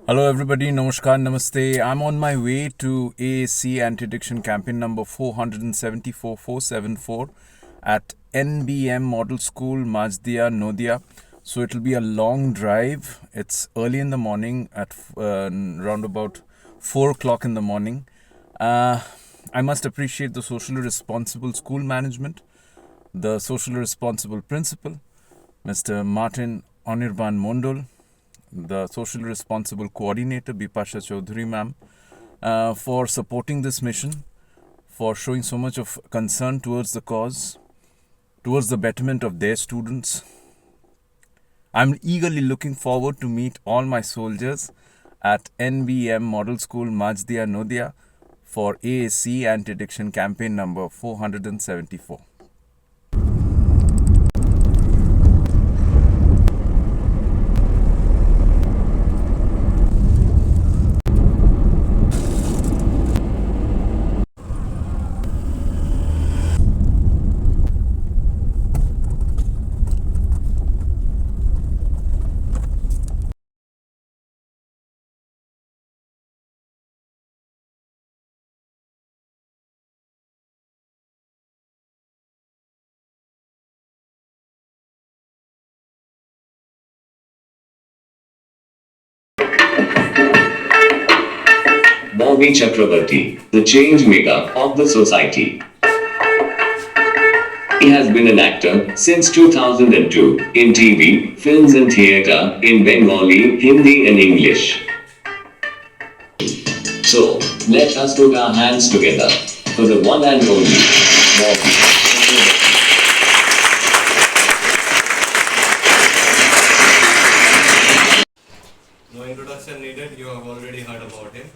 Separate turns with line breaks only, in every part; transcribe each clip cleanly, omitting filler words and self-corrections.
Hello, everybody. Namaskar, namaste. I'm on my way to AAC anti-addiction campaign number 474 at NBM Model School, Majdia, Nodia. So it'll be a long drive. It's early in the morning at around about 4 o'clock in the morning. I must appreciate the socially responsible school management, the socially responsible principal, Mr. Martin Onirban Mondol, the social responsible coordinator Bipasha Chaudhary ma'am, for supporting this mission, for showing so much of concern towards the cause, towards the betterment of their students. I'm eagerly looking forward to meet all my soldiers at NBM Model School Majdia Nodia for AAC Anti-Addiction Campaign number 474.
Bobby Chakravarti, the change maker of the society. He has been an actor since 2002 in TV, films and theatre in Bengali, Hindi and English. So, let us put our hands together for the one and only Bobby Chakravarti.
No introduction needed, you have already heard about him.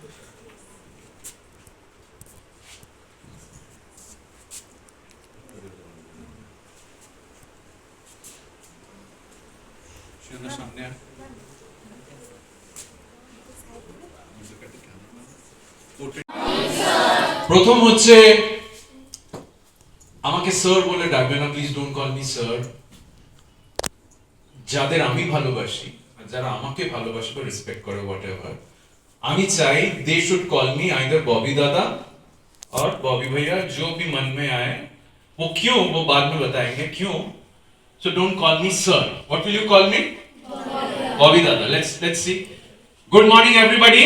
প্রথম হচ্ছে আমাকে sir বলে ডাকবে না, please don't call me sir. যাদের আমি ভালোবাসি আর যারা আমাকে ভালোবাসে বা রেসপেক্ট করে হোয়াটএভার, আমি চাই they should call me either Bobby दादा और बॉबी भैया, जो भी मन में आए। वो क्यों, वो बाद में बताएंगे क्यों। So don't call me sir, what will you call me? Bobby दादा। Let's see. Good morning everybody.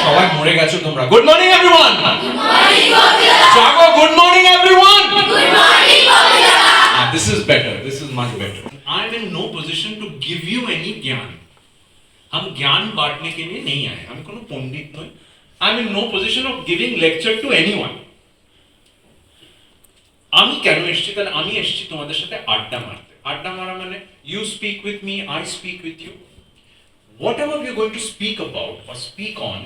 সবাই মরে গেছো তোমরা। Good morning everyone. জাগো। Good morning everyone. This is better. This is much better. I am in no position to give you any ज्ञान। हम ज्ञान बांटने के लिए नहीं आए, हम कोनो पंडित नই। I am in no position of giving lecture to anyone। আমি কেন এসেছি? তাহলে আমি এসেছি তোমাদের সাথে আড্ডা মারতে। আড্ডা মারা মানে you speak with me, I speak with you। Whatever we are going to speak about or speak on,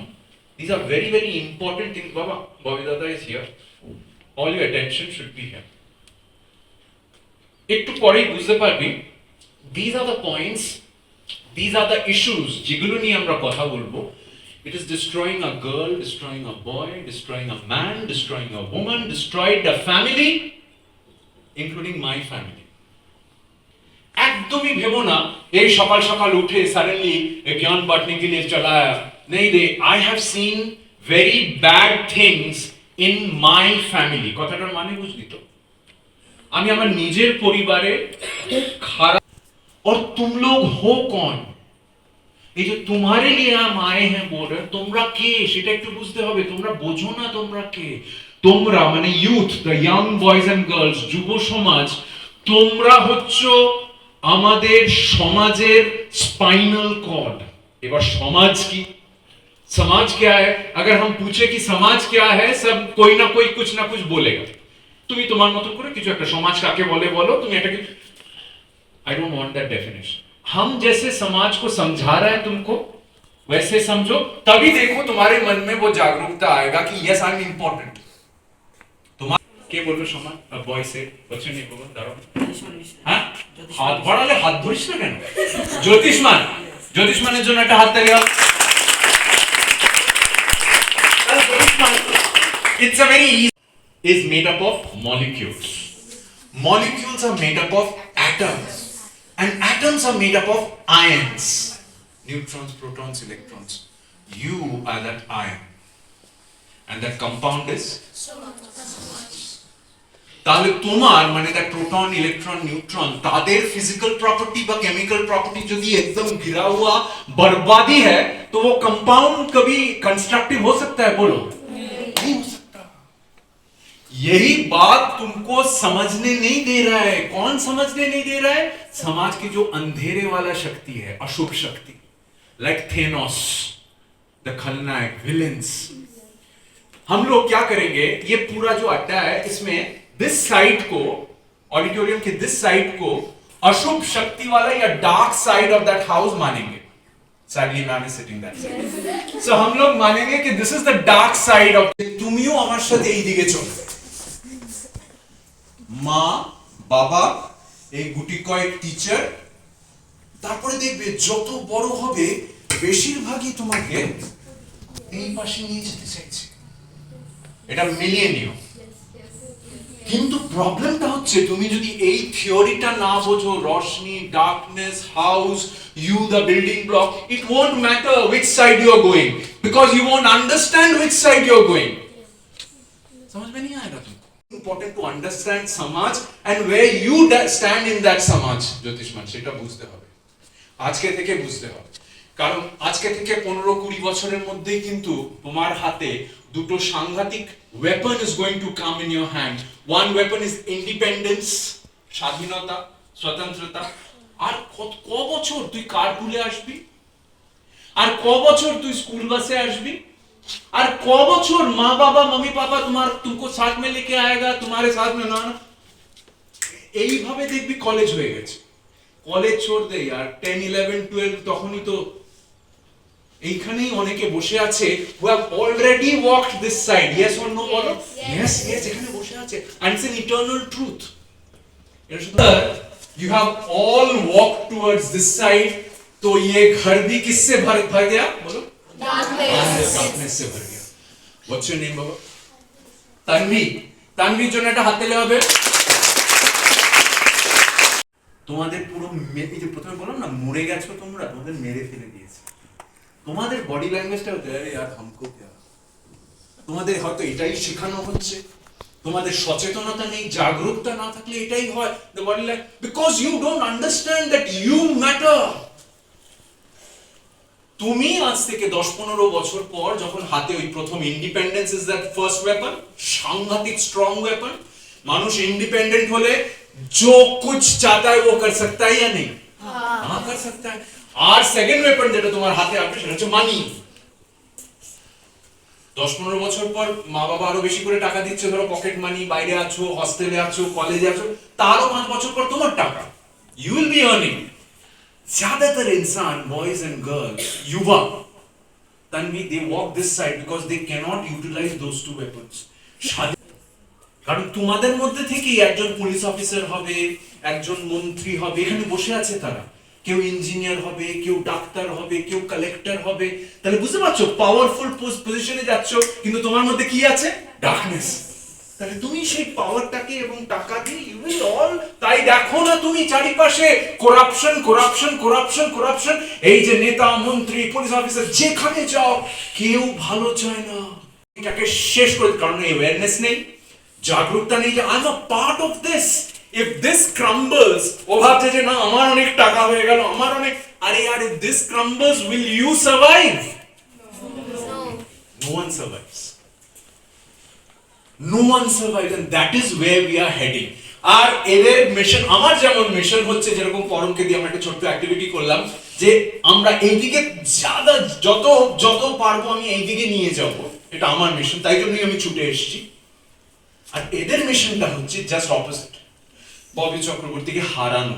these are very, very important things. Baba, Bobby Dada is here. All your attention should be here. একটু পরেই বুঝতে পারবি, these are the points, these are the issues যেগুলো নিয়ে আমরা কথা বলবো। It is destroying a girl, destroying a boy, destroying a man, destroying a woman, destroyed a family, including my family। একদমই ভেবো না এই সকাল সকাল উঠে সাডেনলি জ্ঞান বাঁটने के लिए चला आया। नहीं रे, I have seen very bad things in my family। কথাটার মানে বুঝলি তো? আমি আমার নিজের পরিবারে খারাপ। और तुम लोग हो कौन? এই যে तुम्हारे लिए हम आए हैं बोल रहे, তোমরা কে সেটা একটু বুঝতে হবে। তোমরা বোঝো না তোমরা কে। তোমরা মানে youth, the young boys and girls, যুব সমাজ। তোমরা হচ্ছে আমাদের সমাজের স্পাইনাল কর্ড। এবার সমাজ কি? समाज क्या है? अगर हम पूछे कि समाज क्या है, सब कोई ना कोई कुछ ना कुछ बोलेगा। তুমি তোমার মতো করে কিছু একটা সমাজ কাকে বলে বলো, তুমি এটাকে। I don't want that definition. हम जैसे समाज को समझा रहा है तुमको, वैसे समझो, तभी देखो तुम्हारे मन में वो जागरूकता आएगा कि यस आई एम इंपॉर्टेंट। তোমার কে বলবে সমাজ? বয় সে বচ্চন নেই বলো, দাঁড়াও। হ্যাঁ, হাত বাড়ালে হাত ধরিস না কেন? জ্যোতিষমান, জ্যোতিষমানের জন্য একটা হাত তালি দাও। It's a very easy, is made up of molecules. Molecules are made up of atoms, and atoms are made up of ions. neutrons, protons, electrons. You are that ion. And that compound is? তাহলে তোমার মানে that proton, electron, neutron তাদের physical property বা chemical property যদি एकदम गिरा हुआ बर्बादी है तो वो compound कभी constructive हो सकता है बोलो? नहीं हो सकता। यही बात तुमको समझने नहीं दे रहा है। कौन समझने नहीं दे रहा है? समाज की जो अंधेरे वाला शक्ति है, अशुभ शक्ति, like Thanos, the खलनायक, villains। हम लोग क्या करेंगे? ये पूरा जो अड्डा है इसमें दिस साइड को, ऑडिटोरियम के दिस साइड को अशुभ शक्ति वाला या dark side of that house मानेंगे। Sadly, ma'am is sitting that side. So हम लोग मानेंगे कि this is the dark side of তুমিও আমার সাথে এই দিকে চলো। মা, বাবা, এই গুটি কয়েক টিচার, তারপরে দেখবে যত বড় হবে বেশিরভাগই তোমাকে এই পাশে নিয়ে যেতে চাইছে। এটা মিলিয়ে নিও। কিন্তু প্রবলেমটা হচ্ছে তুমি যদি এই থিওরিটা না বোঝো, Roshni, darkness, house, you the building block, it won't matter which side you are going because you won't understand which side you are going. समझ में नहीं आएगा तुमको। Important to understand समाज and where you stand in that समाज। জ্যোতিষমান সেটা বুঝতে হবে, আজকে থেকে বুঝতে হবে। কারণ আজকে থেকে 15-20 বছরের মধ্যেই কিন্তু তোমার হাতে দুটো সাংঘাতিক weapon is going to come in your hand. One weapon is independence, স্বাধীনতা, স্বতন্ত্রতা। আর ক বছর তুই কারপুলে আসবি? আর ক বছর তুই স্কুল বাসে আসবি? আর ক বছর মা বাবা मम्मी पापा तुमको साथ में लेके आएगा, तुम्हारे साथ में ना এইভাবে দেখবি কলেজ হয়ে গেছে। কলেজ छोड़ दे यार, 10, 11, 12 তখনই তো এইখানেই অনেকে বসে আছে who have already walked this side. Yes or no বলো? Yes, yes, এখানে বসে আছে and it's an eternal truth. You have all walked towards this side, तो ये घर भी किससे भर गया बोलो? Darkness से भर गया। What's your name बाबा? তানভি। তানভির জন্য একটা হাত তালি হবে। তোমাদের পুরো এই যে প্রথমে বললাম না মরে গেছো তোমরা, তোমাদের মেরে ফেলে দিয়েছে। তোমাদের বডি ল্যাঙ্গুয়েজটা হতে আরে यार हमको क्या, তোমাদের হয়তো এটাই শেখানো হচ্ছে। তোমাদের সচেতনতা নেই, জাগরুকতা না থাকলে এটাই হয়। the body language because you don't understand that you matter. তুমি আজ থেকে 10-15 বছর পর যখন হাতে ওই প্রথম independence is that first weapon, সাংঘাতিক স্ট্রং ওয়েপন। মানুষ ইন্ডিপেন্ডেন্ট হলে जो कुछ चाहता है वो कर सकता है या नहीं? हाँ कर सकता है। আর সেকেন্ড ওয়েপন যেটা তোমার হাতে আসবে সেটা হচ্ছে মানি। 10-15 বছর পর মা বাবা আরো বেশি করে টাকা দিচ্ছে, ধরো পকেট মানি, বাইরে আছো, হস্টেলে আছো, কলেজে আছো, তারও 5 বছর পর তোমার টাকা, you will be earning। ज्यादातर इंसान, बॉयज एंड गर्ल्स, युवा, Tanvi, they walk this side because they cannot utilize those two weapons। কারণ তোমাদের মধ্যে থেকেই একজন পুলিশ অফিসার হবে, একজন মন্ত্রী হবে, এখানে বসে আছে তারা। কেউ ইঞ্জিনিয়ার হবে, কেউ ডাক্তার হবে, কেউ কালেক্টর হবে। তাহলে বুঝতে পারছো পাওয়ারফুল পজিশনে যাচ্ছ, কিন্তু তোমার মধ্যে কি আছে? ডার্কনেস। তাহলে তুমি সেই পাওয়ারটাকে এবং টাকা দিয়ে ইউ উইল অল, তাই দেখো না তুমি চারিপাশে করাপশন করাপশন করাপশন করাপশন। এই যে নেতা, মন্ত্রী, পুলিশ অফিসার যেখানে যাও কেউ ভালো চায় না, এটাকে শেষ করে। কারণ অ্যাওয়ারনেস নেই, জাগরুকতা নেই যে I am a part of this. if this crumbles, ও ভাবছে যে না আমার অনেক টাকা হয়ে গেল, আমার অনেক, আরে यार if this crumbles will you survive? No one survives. No one survives and that is where we are heading. আর এদের মিশন, আমার যেমন মিশন হচ্ছে, যেরকম ফরমকে দিয়ে আমরা একটা ছোট্ট অ্যাক্টিভিটি করলাম যে আমরা এইদিকে যত পারবো আমি এইদিকে নিয়ে যাব, এটা আমার মিশন, তাই জন্যই আমি ছুটে এসেছি। আর এদের মিশনটা হচ্ছে জাস্ট অপোজিট, ববি চক্রবর্তীকে হারানো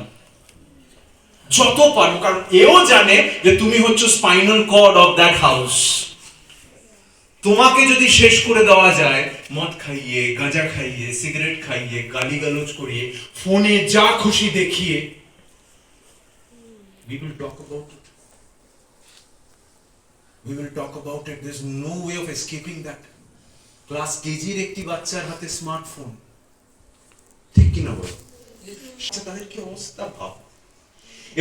যত পারবো। কারণ এও জানে যে তুমি হচ্ছে spinal cord of that house. তোমাকে যদি শেষ করে দেওয়া যায় মদ খাইয়ে, গাঁজা খাইয়ে, সিগারেট খাইয়ে, গালিগালোজ করিয়ে, ফোনে যা খুশি দেখিয়ে, we will talk about it. We will talk about it. There's no way of escaping that. Class কেজির একটি বাচ্চার হাতে স্মার্টফোন, ঠিক কি না বলো? তাদের কি অবস্থা ভাব।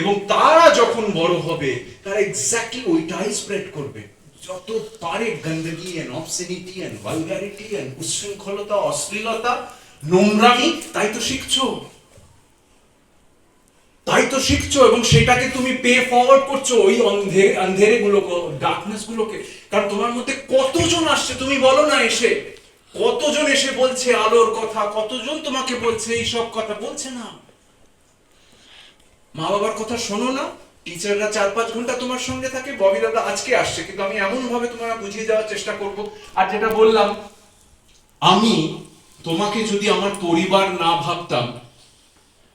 এবং তারা যখন বড় হবে তারা এক্স্যাক্টলি ওইটাই স্প্রেড করবে। যত পারে গন্দগি এন্ড অবসেনিটি এন্ড ভালগারিটি এন্ড উচ্ছৃঙ্খলতা, অশ্লীলতা, নোংরামি, তাই তো শিখছো, এবং সেটাকে তুমি পে ফরওয়ার্ড করছো ওই অন্ধেরে গুলোকে, ডার্কনেস গুলোকে। কারণ তোমার মধ্যে কতজন আসছে তুমি বলো না, এসে কতজন এসে বলছে আলোর কথা, কতজন তোমাকে বলছে এই সব কথা, বলছে না। মা বাবার কথা শোনো না, টিচাররা 4-5 ঘন্টা তোমার সঙ্গে থাকে। ববি দাদা আজকে আসছে, কিন্তু আমি এমন ভাবে তোমার বুঝিয়ে দেওয়ার চেষ্টা করব। আর যেটা বললাম, আমি তোমাকে যদি আমার পরিবার না ভাবতাম,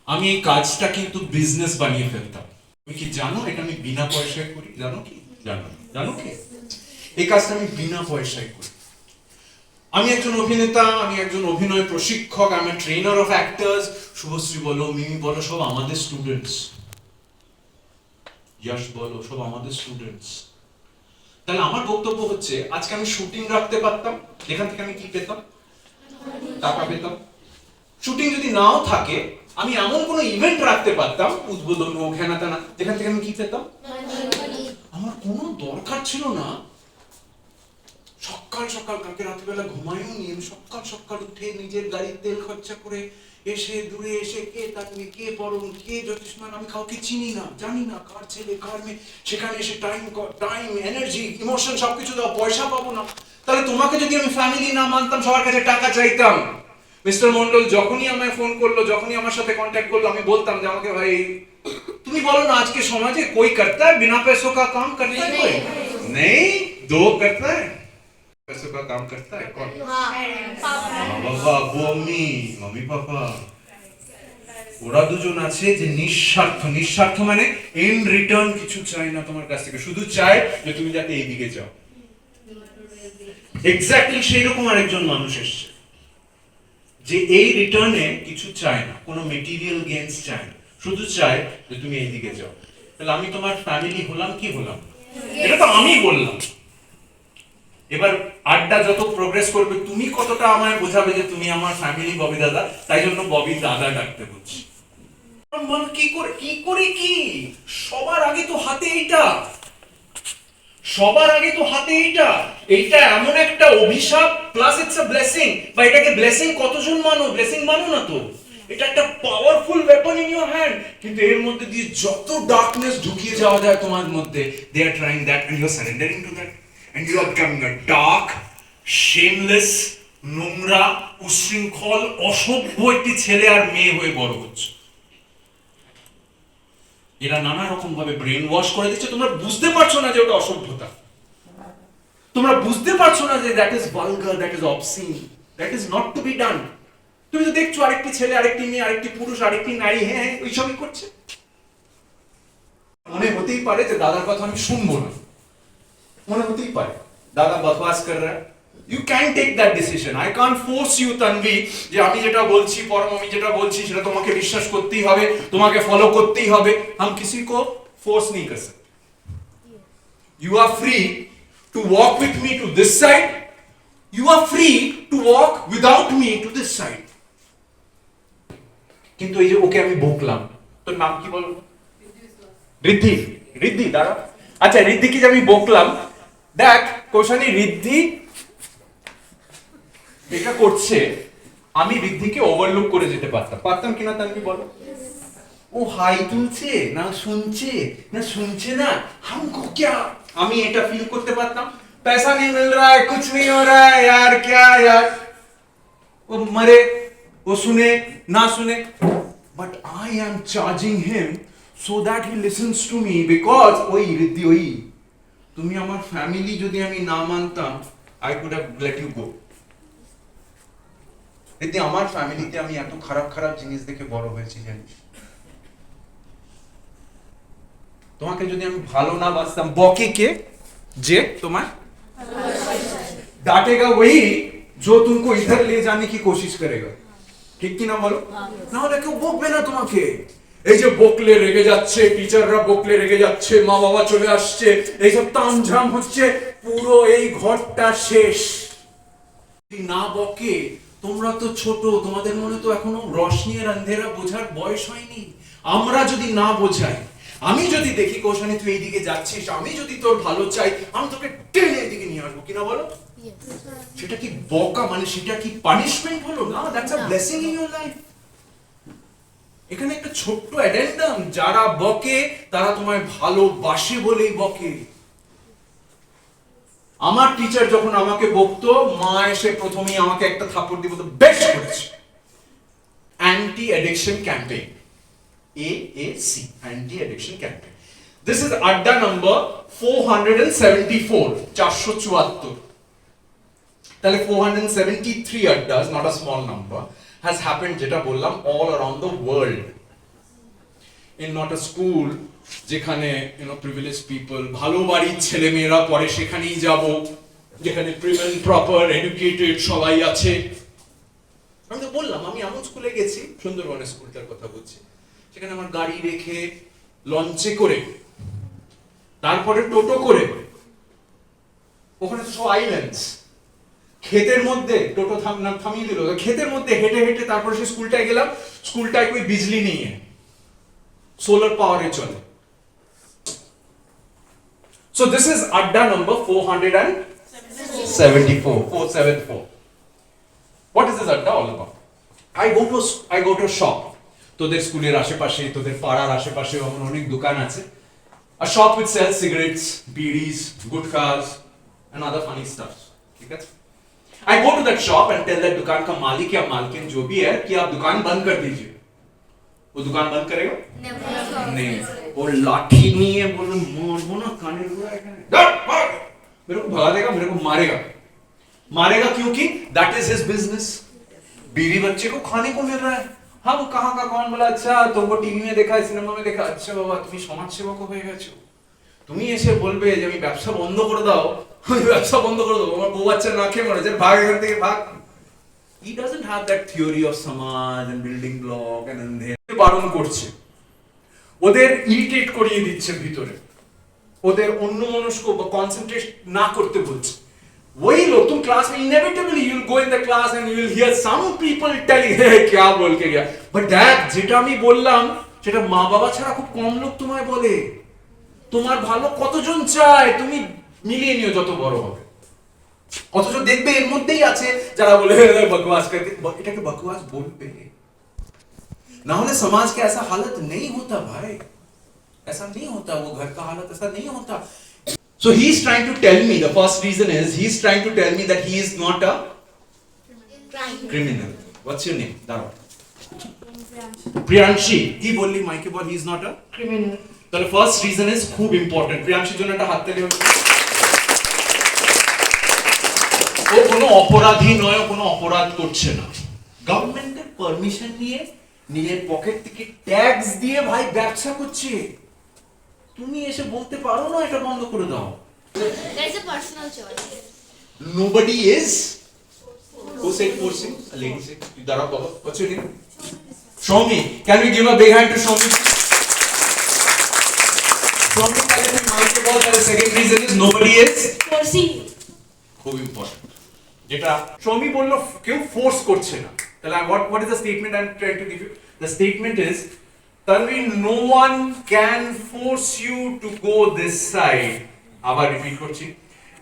আমি এই কাজটা কিন্তু বিজনেস বানিয়ে ফেলতাম। তুমি কি জানো এটা আমি বিনা পয়সায় করি? জানো কি? জানো কি এই কাজটা আমি বিনা পয়সায় করি। আমি একজন অভিনেতা, আমি একজন অভিনয় প্রশিক্ষক, আমি ট্রেনার অফ অ্যাক্টরস। শুভশ্রী বলো, মিমি বলো, সব আমাদের স্টুডেন্টস। যশ বলো, সব আমাদের স্টুডেন্টস। তাহলে আমার বক্তব্য হচ্ছে, আজকে আমি শুটিং রাখতে পারতাম, এখান থেকে আমি কি পেতাম? টাকা পেতাম। শুটিং যদি নাও থাকে, আমি এমন কোনো ইভেন্ট রাখতে পারতাম, উদ্বোধন হোক, হেনা তেনা, যেখান থেকে আমি কি পেতাম? আমার কোনো দরকার ছিল না সকাল সকাল, কালকে রাত্রিবেলা ঘুমাইও নি, আমি সকাল সকাল উঠে নিজের গাড়ির তেল খরচা করে এসে, দূরে এসে, কে তাকবে, কে বরং, কে জ্যোতিষ্মান, আমি কাউকে চিনি না, জানি না কার ছেলে কার মেয়ে, সেখানে এসে টাইম, এনার্জি, ইমোশন সবকিছু দাও, পয়সা পাবো না। তাহলে তোমাকে যদি আমি ফ্যামিলি না মানতাম, সবার কাছে টাকা চাইতাম। মিস্টার মন্ডল যখনই আমায় ফোন করলো, যখনই আমার সাথে কন্ট্যাক্ট করলো, আমি বলতাম যে আমাকে ভাই, তুমি বলো না আজকে সমাজে কই করতা है बिना पैसों का काम करता है कोई नहीं, दो करता है पैसों का काम करता है कौन? বাবা, বমি, মমি, পাপা, ওরা দুজন আছে যে নিঃস্বার্থ মানে ইন রিটার্ন কিছু চাই না তোমার কাছ থেকে, শুধু চায় যে তুমি যাতে এই দিকে যাও। এক্স্যাক্টলি সেই রকম আরেকজন মানুষ এসছে, যে এই রিটার্নে কিছু চায় না, কোনো মেটেরিয়াল গেইনস চায় না, শুধু চায় যে তুমি এই দিকে যাও। তাহলে আমি তোমার ফ্যামিলি হলাম কি হলাম? এটা তো আমি বললাম। এবার আড্ডা যত প্রোগ্রেস করবে, তুমি কতটা আমায় বোঝাবে যে তুমি আমার ফ্যামিলি ববি দাদা, তাই জন্য ববি দাদা ডাকতে বলছি। কি সবার আগে তো হাতে এইটা এমন একটা অভিশাপ প্লাস ইটস আ ব্লেসিং। বা এটাকে ব্লেসিং কতজন মানো? ব্লেসিং মানো না তো। এটা একটা powerful weapon in your hand, কিন্তু এর মধ্যে দিয়ে যত ডার্কনেস ঢুকিয়ে যাওয়া যায় তোমার মধ্যে, they are trying that and you are surrendering to that and you are becoming a dark, shameless, নোংরা, উশৃঙ্খল, অসভ্য একটি ছেলে আর মেয়ে হয়ে বড় হচ্ছে। এরা নানা রকম ভাবে ব্রেন ওয়াশ করে দিচ্ছে। তোমরা বুঝতে পারছো না যে ওটা অসভ্যতা, তোমরা বুঝতে পারছো না যে that is vulgar, that is obscene, that is not to be done. তুমি তো দেখছো আরেকটি ছেলে, আরেকটি মেয়ে, আরেকটি পুরুষ, আরেকটি নারী হ্যাঁ ওইসবই করছে। মনে হতেই পারে যে দাদার কথা আমি শুনবো না, মনে হতেই পারে দাদা বকবাস কর রা হ্যায়। You can take that decision. I can't force you, Tanvi, যে আমি যেটা বলছি, পরম আমি যেটা বলছি সেটা তোমাকে বিশ্বাস করতেই হবে, তোমাকে ফলো করতেই হবে। हम किसी को force नहीं कर सकते. You are free to walk with me to this side. You are free to walk without me to this side. কিন্তু এই যে ওকে আমি বকলাম, তোর নাম কি বলবো? রিদ্ধি দাঁড়া। আচ্ছা, রিদ্ধিকে যে আমি বকলাম, দেখ কোশানি, রিদ্ধি এটা করছে, আমি রিদ্ধিকে ওভারলুক করে যেতে পারতাম কিনা তানভি বলো? ও হাই তুলছে না, শুনছে না, হামকো क्या, আমি এটা ফিল করতে পারতাম। पैसा नहीं मिल रहा है, कुछ नहीं हो रहा है यार, क्या यार, वो मरे, वो सुने ना सुने, but I am charging him so that he listens to me, because ওই রিদ্ধি, ওই তুমি আমার ফ্যামিলি যদি আমি না মানতাম, I could have let you go. Riddhi, আমার ফ্যামিলিতে আমি এত খারাপ জিনিস দেখে বড় হয়েছি জানিস। তোমাকে যদি আমি ভালো না বাসতাম, বকে কে? যে তোমার डांटेगा वही जो तुमको इधर ले जाने की कोशिश करेगा, ঠিক কি না বলো? না হলে কেউ বকবে না তোমাকে। এই যে বকলে রেগে যাচ্ছে, টিচাররা বকলে রেগে যাচ্ছে, মা বাবা চলে আসছে, এইসব তামঝাম হচ্ছে, পুরো এই ঘরটা শেষ। না বকে, তোমরা তো ছোট, তোমাদের মনে তো এখনো রশনি আর আন্ধেরা বোঝার বয়স হয়নি। আমরা যদি না বোঝাই,
আমি যদি দেখি কৌশানী তুই এইদিকে যাচ্ছিস, আমি যদি তোর ভালো চাই, আমি তোকে টেনে এদিকে নিয়ে আসবো, কিনা বলো? সেটা কি বকা, মানে সেটা কি পানিশমেন্ট হলো? না, that's a blessing in your life. এখানে একটা ছোট্ট অ্যাডেন্ডাম, যারা বকে তারা তোমায় ভালোবাসে বলেই বকে। আমার টিচার যখন আমাকে বকতো, মা এসে প্রথমেই আমাকে একটা থাপ্পড় দিয়ে বলতো, বেশ করেছে। Anti addiction campaign, AAC, anti addiction campaign. This is adda number 474, 474। তাহলে 473 addas, not a small number, has happened, যেটা বললাম, all around the world. In not a school যেখানে privileged people, ভালো বাড়ির ছেলে মেয়েরা পড়ে, সেখানেই যাব, যেখানে prim and proper educated সবাই আছে। আমি তো বললাম আমি এমন স্কুলে গেছি, সুন্দরবনের স্কুলটার কথা বলছি, সেখানে আমার গাড়ি রেখে লঞ্চে করে, তারপরে টোটো করে, ওখানে তো সব আইল্যান্ডস, ক্ষেতের মধ্যে টোটো থামিয়ে দিল, ক্ষেতের মধ্যে হেঁটে হেঁটে তারপরে সেই স্কুলটায় গেলাম। স্কুলটায় কোই বিজলি নেই, সোলার পাওয়ারে চলে। So this is Adda number 474. What is this Adda all about? I go to a shop. তোদের স্কুলের আশেপাশে, তোদের পাড়ার আশেপাশে আমার অনেক দোকান আছে। A shop which sells cigarettes, bidis, gutkhas and other funny stuff. ठीक है? I go to that shop and tell that दुकान का मालिक या मालकिन जो भी है कि आप दुकान बंद कर दीजिए। वो दुकान बंद करेगा? नहीं। वो लाठी नहीं है, बोलो मारबो ना काने लगा है, मेरे को भगा देगा, मेरे को मारेगा क्योंकि that is his business। बीवी बच्चे को खाने को मिल रहा है। हाँ, वो कहाँ का कौन बोला, अच्छा तुमको टीवी में देखा, सिनेमा में देखा, अच्छा बाबा তুমি সমাজ সেবক হয়ে গেছো, তুমি এসে বলবে যে আমি ব্যবসা বন্ধ করে দাও, আমি ব্যবসা বন্ধ করে দেবো, আমার বউ বাচ্চা না খেয়ে মরে যায়, ভাগ এখান থেকে ভাগ। He doesn't have that theory of সমাজ and building block and then বারণ করছে, ওদের ইরিটেট করিয়ে দিচ্ছে ভিতরে, ওদের অন্যমনস্ক বা কনসেন্ট্রেট না করতে বলছে। वही लोग तुम क्लास में inevitably you will go in the class and you will hear some people telling hey क्या बोल के गया, but that যেটা আমি বললাম সেটা মা বাবা ছাড়া খুব কম লোক তোমায় বলে। তোমার ভালো কতজন চায়, তুমি মিলিয়ে নিও যত বড় হবে। অথচ দেখবে এর মধ্যেই আছে যারা বলে বকवास करके, এটাকে বকवास বলবে না, হলে समाज का ऐसा हालत नहीं होता भाई, ऐसा नहीं होता, वो घर का हालत ऐसा नहीं होता। So he is trying to tell me, the first reason is he is trying to tell me that he is not a criminal. What's your name? Daro. Priyanshi. He bolli Mike bol he is not a criminal. The first reason is খুব important. Priyanshi জন্য একটা হাত তালি হবে। ও কোনো অপরাধী নয়, ও কোনো অপরাধ করছে না। গভর্নমেন্টের পারমিশন নিয়ে নিজের পকেট থেকে ট্যাক্স দিয়ে ভাই ব্যবসা করছে। তুমি এসে বলতে পারো না এটা বন্ধ করে দাও।
There is a personal choice.
Nobody is. Who said forcing? A lady said. Dara Baba. What's your name? Shomi. Can we give a big hand to Shomi? Shomi, tell me, Mike, about the second reason is nobody is
Forcing.
খুব important, যেটা সৌমি বললো কেউ force করছে না। তাহলে what is the statement I'm trying to give you? The statement is Tanvi, no one can force you to go this side. আবার repeat করছি,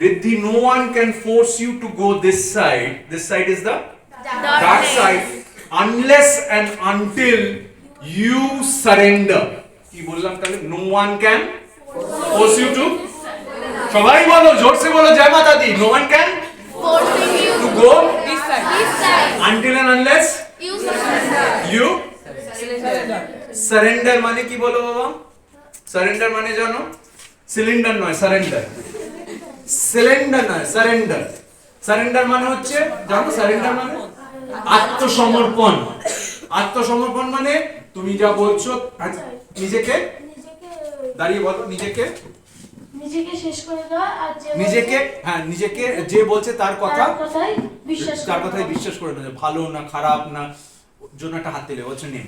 Riddhi, no one can force you to go this side. This side is the dark side unless and until you surrender. কি বললাম তাহলে? No one can force you to, সবাই বলো, জোরসে বলো, জয় মাতা দি। No one can
Forcing you
to go
this side.
until and unless
You surrender.
you surrender। মানে কি বলো বাবা? সারেন্ডার মানে জানো? সিলিন্ডার নয়, সারেন্ডার। সিলিন্ডার নয়, সারেন্ডার। সারেন্ডার মানে হচ্ছে জানো? সারেন্ডার মানে আত্মসমর্পণ। আত্মসমর্পণ মানে তুমি যা বলছো, নিজেকে দাঁড়িয়ে বলো, নিজেকে
শেষ করে দেওয়া, আর
নিজেকে, হ্যাঁ, নিজেকে যে বলছে তার কথা,
কথাই
তার কথাই বিশ্বাস করে নেবে, ভালো না খারাপ না, জন্য একটা হাত দিলে বলছে নেই।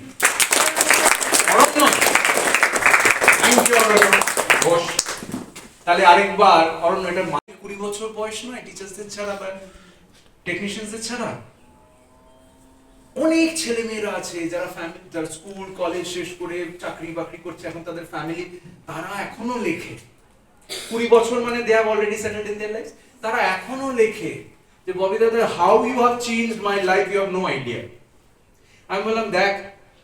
তাহলে আরেকবার অরণ্য, এটা 20 বছর বয়স নয় টিচার্সদের ছাড়া বা টেকনিশিয়ানসদের ছাড়া। অনেক ছেলে মেয়েরা আছে যারা ফ্যামিলি, যারা স্কুল কলেজ শেষ করে চাকরি বাকরি করছে, এখন তাদের ফ্যামিলি, তারা এখনো লেখে। 20 বছর মানে they have already settled in their life. তারা এখনো লেখে যে ববি দাদা, how you have changed my life, you have no idea. আমি বললাম, দেখ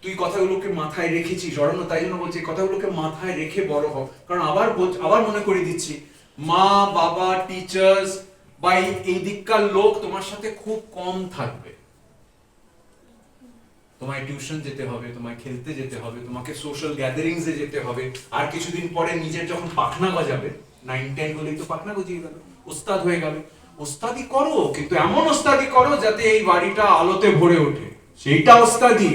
তুই কথাগুলোকে মাথায় রেখেছিস অরণ্য, তাই জন্য বলছি কথাগুলোকে মাথায় রেখে বড় হ। কারণ আবার মনে করে দিচ্ছি, মা বাবা টিচার্স বা এই দিককার লোক তোমার সাথে খুব কম থাকবে। তোমায় টিউশন যেতে হবে, তোমায় খেলতে যেতে হবে, তোমাকে সোশ্যাল গ্যাদারিংসে যেতে হবে। আর কিছুদিন পরে নিজের যখন পাখনা গজাবে, 9-10 হলেই তো পাখনা গজিয়ে গেল, ওস্তাদ হয়ে গেল। ওস্তাদি করো, কিন্তু এমন ওস্তাদি করো যাতে এই বাড়িটা আলোতে ভরে ওঠে, সেইটা ওস্তাদি।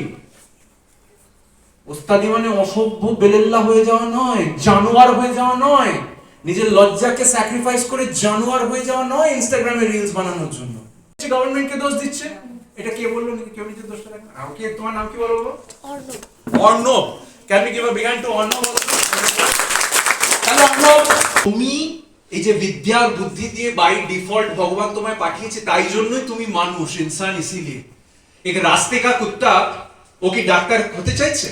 ওস্তাদি মানে অসভ্য বেলেল্লা হয়ে যাওয়া নয়, জানোয়ার হয়ে যাওয়া নয়, নিজের লজ্জাকে স্যাক্রিফাইস করে জানোয়ার হয়ে যাওয়া নয় ইনস্টাগ্রামে রিলস বানানোর জন্য। গভর্নমেন্টকে দোষ দিচ্ছে, এটা কে বললো? কেউ নিজের দোষটা রাখবে না। আমাকে, তোমার নাম কি বলো? Arnab. Can you give a big hand to Arnab? তাহলে অর্ণব, তুমি এই যে বিদ্যার বুদ্ধি দিয়ে বাই ডিফল্ট ভগবান তোমায় পাঠিয়েছে, তাই জন্যই তুমি মানুষ, ইনসান। ইসিলিয়ে এক রাস্তে কা কুত্তা, ও কি ডাক্তার হতে চাইছে?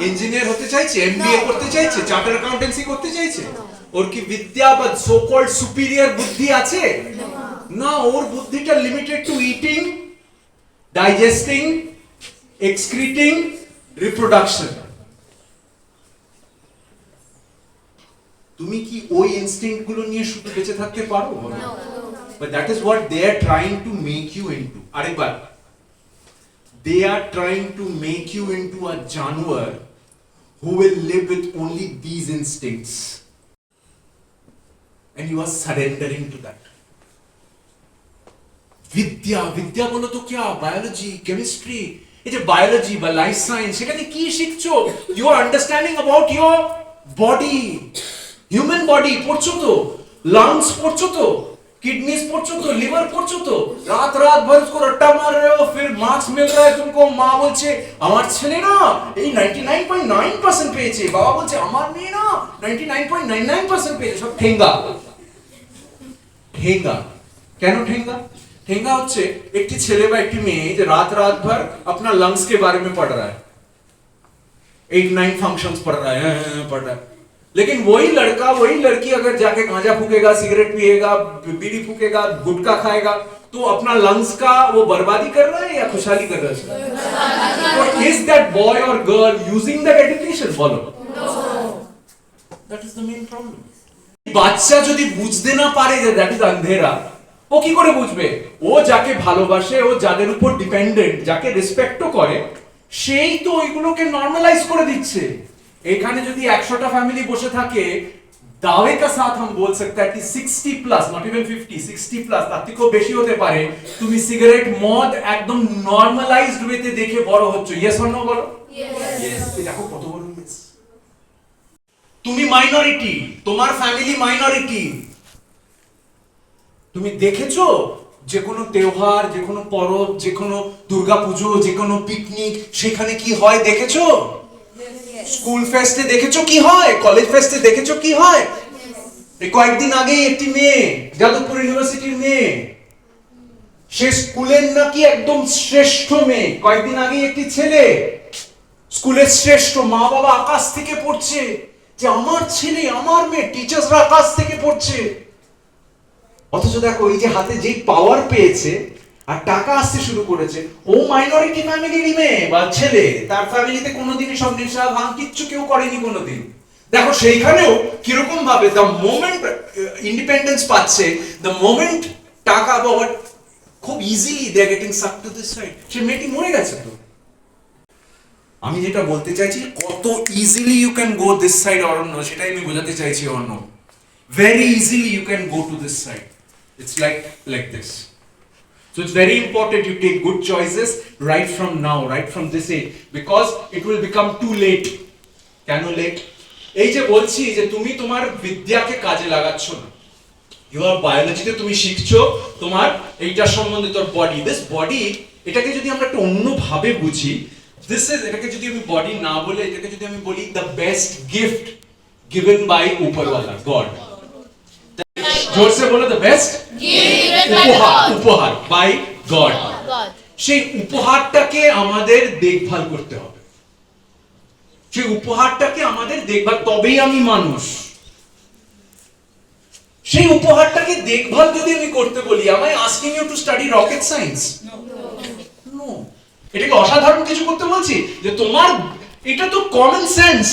ইঞ্জিনিয়ার হতে চাইছে? এমবিএ করতে চাইছে? চার্টার্ড অ্যাকাউন্টেন্সি করতে চাইছে? ওর কি বিদ্যা বা সো কল্ড সুপিরিয়র বুদ্ধি আছে? না, ওর বুদ্ধিটা limited to eating, digesting, excreting, reproduction. তুমি কি ওই ইনস্টিংক্ট গুলো নিয়ে শুধু বেঁচে থাকতে পারো? But that is what they are trying to make you into. আরেকবার, they are trying to make you into a januar who will live with only these instincts, and you are surrendering to that. vidya bolo to kya? Biology, chemistry, এই যে biology বা life science, সেখানে কি শিখছো? you are understanding about your body, human body পড়ছো তো, lungs পড়ছো তো, kidneys पढ़ছো तो, लिवर पढ़ছো तो, रात भर उसको रट्टा मार रहे हो, फिर मार्क्स मिल रहा है तुमको, माँ बोलছে আমার ছেলে না এই 99.9% পেয়েছে, বাবা বলছে আমার মেয়ে না 99.99% পেয়েছে। সব ঠেঙ্গা। ঠেঙ্গা কেন ঠেঙ্গা? ঠেঙ্গা হচ্ছে একটি ছেলে বা একটি মেয়ে যে রাত भर अपना लंग्स के बारे में पढ़ रहा है, 8-9 फंक्शंस पढ़ रहा है, पढ़ रहा है। लेकिन वही लड़का, वही लड़की अगर जाके गांजा फूकेगा, सिगरेट पिएगा, बीड़ी फूकेगा, गुटखा खाएगा, तो अपना लंग्स का वो बर्बादी कर रहा है या खुशहाली कर रहा है? तो is that boy or girl using that education? बोलो। That is the main problem. বাচ্চা যদি বুঝতে না পারে যে দ্যাট ইজ আন্ধেরা, ও কি করে বুঝবে? ও যাকে ভালোবাসে, ও যাদের উপর ডিপেন্ডেন্ট, যাকে রেসপেক্টও করে, সেই তো ওইগুলোকে নরমালাইজ করে দিচ্ছে। এখানে যদি 100টা ফ্যামিলি বসে থাকে, দাওয়ে কা সাথ हम बोल सकते हैं कि 60 প্লাস, নট ইভেন 50, 60 প্লাস, তার থেকেও বেশি হতে পারে, তুমি সিগারেট মদ একদম নরমালাইজড ওয়েতে দেখে বড় হচ্ছ। ইয়েস অর নো বলো? ইয়েস। দেখো কত বড় ইয়েস। তুমি মাইনরিটি, তোমার ফ্যামিলি মাইনরিটি। তুমি দেখেছো যে কোনো তেওহার, যে কোনো পরব, যে কোনো দুর্গাপুজো, যে কোনো পিকনিক, সেখানে কি হয় দেখেছো? স্কুল ফেস্টে দেখেছো কি হয়? কলেজ ফেস্টে দেখেছো কি হয়? এই কয়েকদিন আগে একটি মেয়ে, যাদবপুর ইউনিভার্সিটির মেয়ে, সে স্কুলের নাকি একদম শ্রেষ্ঠ মেয়ে। কয়েকদিন আগে একটি ছেলে, স্কুলের শ্রেষ্ঠ, মা বাবা আকাশ থেকে পড়ছে যে আমার ছেলে, আমার মেয়ে, টিচার্সরা আকাশ থেকে পড়ছে। অথচ দেখো এই যে হাতে যেই পাওয়ার পেয়েছে আর টাকা আসতে শুরু করেছে, ও মাইনরিটি ফ্যামিলির মেয়ে বা ছেলে, তার ফ্যামিলিতে কোনোদিনই সব নেশা ভাঙ কিচ্ছু কেউ করেনি কোনোদিন। দেখো সেইখানেও কিরকম ভাবে দ্য মোমেন্ট ইন্ডিপেন্ডেন্স পাচ্ছে, দ্য মোমেন্ট টাকা পাওয়ার, খুব easily they are getting suck to this side. সে মেয়েটি মরে গেছে তো। আমি যেটা বলতে চাইছি, কত easily you can go this side Aranya, সেটাই আমি বোঝাতে চাইছি Aranya. Very easily you can go to this side. It's like this. So it's very important you take good choices right from now, right from this age, because it will become too late. কেন late? এই যে বলছি যে তুমি তোমার বিদ্যাকে কাজে লাগাচ্ছ না। Your বায়োলজিতে তুমি শিখছো তোমার এইটা সম্বন্ধে, তোর বডি, দিস বডি, এটাকে যদি আমরা একটু অন্য ভাবে বুঝি, দিস ইজ, এটাকে যদি আমি বডি না বলে এটাকে যদি আমি বলি the best gift given by উপরওয়ালা, গড। जोर से बोलो, द बेस्ट
Given by
उपहार,
God.
उपहार बाय गॉड। সেই উপহারটাকে আমাদের দেখভাল করতে হবে, সেই উপহারটাকে আমাদের দেখভাল, তবেই আমি মানুষ। সেই উপহারটাকে দেখভাল যদি আমি করতে বলি, am I asking you to study rocket science? No. এটাকে অসাধারণ কিছু করতে বলছি যে তোমার এটা তো কমন সেন্স।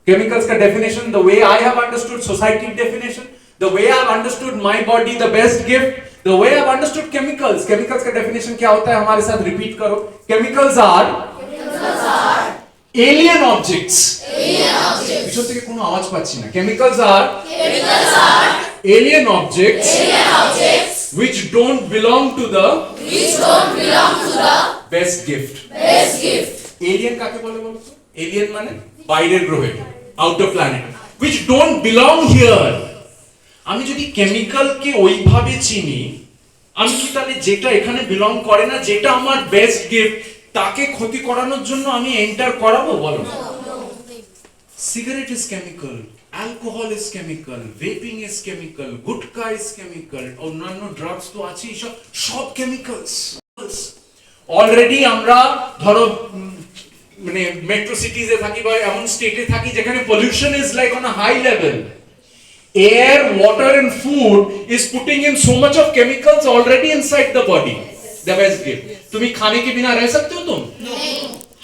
Chemicals का definition, the way I have understood society definition, the way I have understood my body, the best gift, the way I have understood chemicals. Chemicals का definition क्या होता है, हमारे साथ repeat करो. Chemicals are alien objects. পিছন থেকে কোনো আওয়াজ পাচ্ছি না। Chemicals are alien objects which don't belong to the best gift. Alien কাকে বলে বলো তো? Alien মানে বাইরের গ্রহে, outer planet, which don't belong here. আমি যদি কেমিক্যালকে ওইভাবে চিনি, আমি কি তাহলে যেটা এখানে বিলং করে না, যেটা আমার বেস্ট গিফট, তাকে ক্ষতি করানোর জন্য আমি এন্টার করাবো? বলো। Cigarette is chemical, alcohol is chemical, vaping is chemical, gutka is chemical, অন্যান্য ড্রাগস তো আছেই, সব কেমিক্যালস। অলরেডি আমরা ধরো মানে মেট্রো সিটিজে থাকি বা এমন স্টেটে থাকি যেখানে pollution is like on a high level. Air, water and food is putting in so much of chemicals already inside the body. The best gift. तुम्ही खाने के बिना रह सकते हो? तुम नहीं।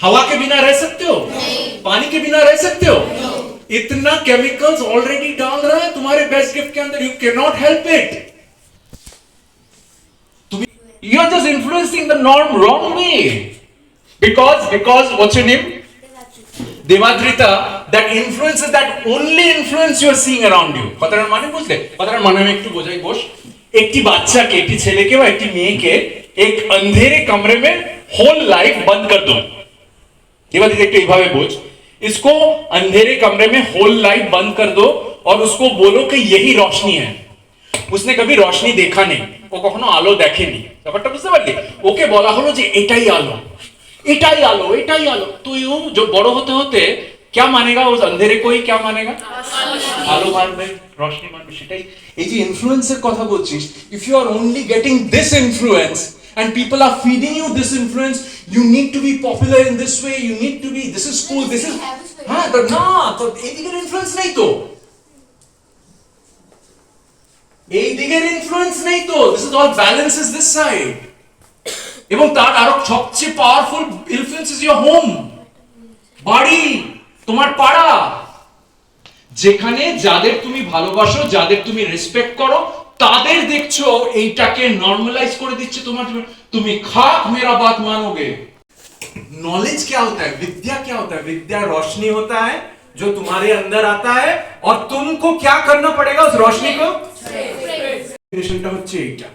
हवा के बिना रह सकते हो? नहीं। पानी के बिना रह सकते हो? नहीं। इतना केमिकल्स ऑलरेडी डाल रहा है तुम्हारे बेस्ट गिफ्ट के अंदर, you cannot help it. You are just influencing the norm wrong way. Because what's your name? Devadrita, that influence is that only influence you are seeing around you. কথাটার মানে বুঝলে? কথাটার মানে আমি একটু বোঝাই বস। একটি বাচ্চাকে, একটি ছেলেকে বা একটি মেয়েকে एक अंधेरे कमरे में होल लाइफ बंद कर दो। देवादित्य একটু এইভাবে বোঝ। इसको अंधेरे कमरे में होल लाइफ बंद कर दो और उसको बोलो कि यही रोशनी है। उसने कभी रोशनी देखा नहीं, ও কখনো আলো দেখেনি। ব্যাপারটা বুঝতে পারলি? ওকে বলা হলো যে এটাই আলো, এটাই আলো, এটাই আলো। তো ও जो বড় होते होते क्या मानेगा? उस अंधेरे को ही क्या मानेगा? আলো মানবে, রোশনি মানবে। সেটাই এই যে ইনফ্লুয়েন্সের কথা বলছিস, if you are only getting this influence and people are feeding you this influence, you need to be popular in this way, you need to be, this is cool, this is, হ্যাঁ তো না, তো এই দিকের influence নেই তো, এই দিকের ইনফ্লুয়েন্স নেই তো, this is all balance is this side. এবং তার আরো সবচেয়ে powerful influence is your home, বাড়ি, তোমার পাড়া, যেখানে যাদের তুমি ভালোবাসো, যাদের তুমি রেসপেক্ট করো, তাদের দেখছো এইটাকে নরমালাইজ করে দিচ্ছে তোমার। তুমি খাক मेरा बात मानोगे। नॉलेज क्या होता है? विद्या क्या होता है? विद्या रोशनी होता है जो तुम्हारे अंदर आता है और तुमको क्या करना पड़ेगा उस रोशनी को? डेफिनेशनটা হচ্ছে এইটা।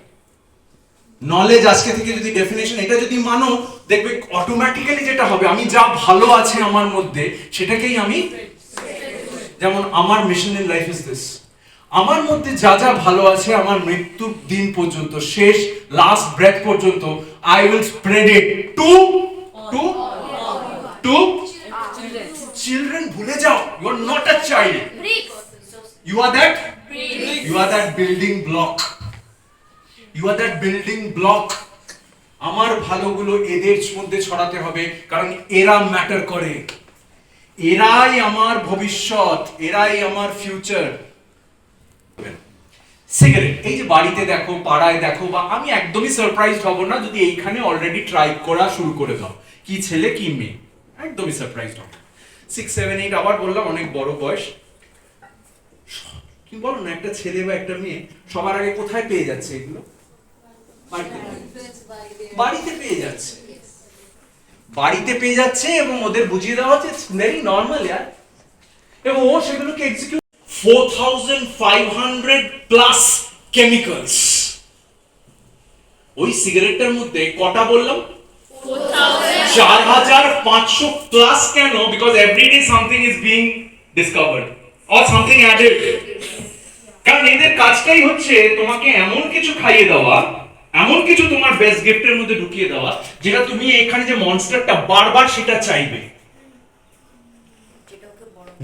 নলেজ আজকে থেকে যদি ডেফিনেশন এটা যদি মানো, দেখবে অটোমেটিক্যালি যেটা হবে, আমি যা ভালো আছে আমার মধ্যে সেটাকেই আমি, যেমন আমার mission in life is this, আমার মধ্যে যা যা ভালো আছে আমার মৃত্যুর দিন পর্যন্ত, শেষ লাস্ট ব্রেথ পর্যন্ত, I will spread it to to to children. ভুলে যাও, you are not a child, you are that building block, you are that building block. আমার ভালোগুলো এদের মধ্যে ছড়াতে হবে, কারণ এরা ম্যাটার করে, এরাই আমার ভবিষ্যৎ, এরাই আমার ফিউচার। সিগারেট, এই যে বাড়িতে দেখো, পাড়ায় দেখো, বা আমি একদমই সারপ্রাইজড হব না যদি এইখানে অলরেডি ট্রাই করা শুরু করে দাও, কি ছেলে কি মেয়ে, একদমই সারপ্রাইজড হব। 6, 7, 8 আবার বললাম অনেক বড় বয়স। কি বলো না, একটা ছেলে বা একটা মেয়ে সবার আগে কোথায় পেয়ে যাচ্ছে এগুলো? বাড়িতে পেয়ে যাচ্ছে, বাড়িতে পেয়ে যাচ্ছে এবং ওদের বুঝিয়ে দেওয়া হচ্ছে ইটস ভেরি নরমাল ইয়ার, এবং ও সেগুলোকে এক্সিকিউট। 4500 প্লাস কেমিক্যালস ওই সিগারেটের মধ্যে। কটা বললাম? 4500 প্লাস। কেন? Because every day something is being discovered or something added. কারণ এদের কাজটাই হচ্ছে তোমাকে এমন কিছু খাইয়ে দেওয়া, এমন কিছু তোমার বেস্ট গিফটের মধ্যে ঢুকিয়ে দেওয়া, যেটা তুমি এখানে যে মনস্টারটা বারবার সেটা চাইবে,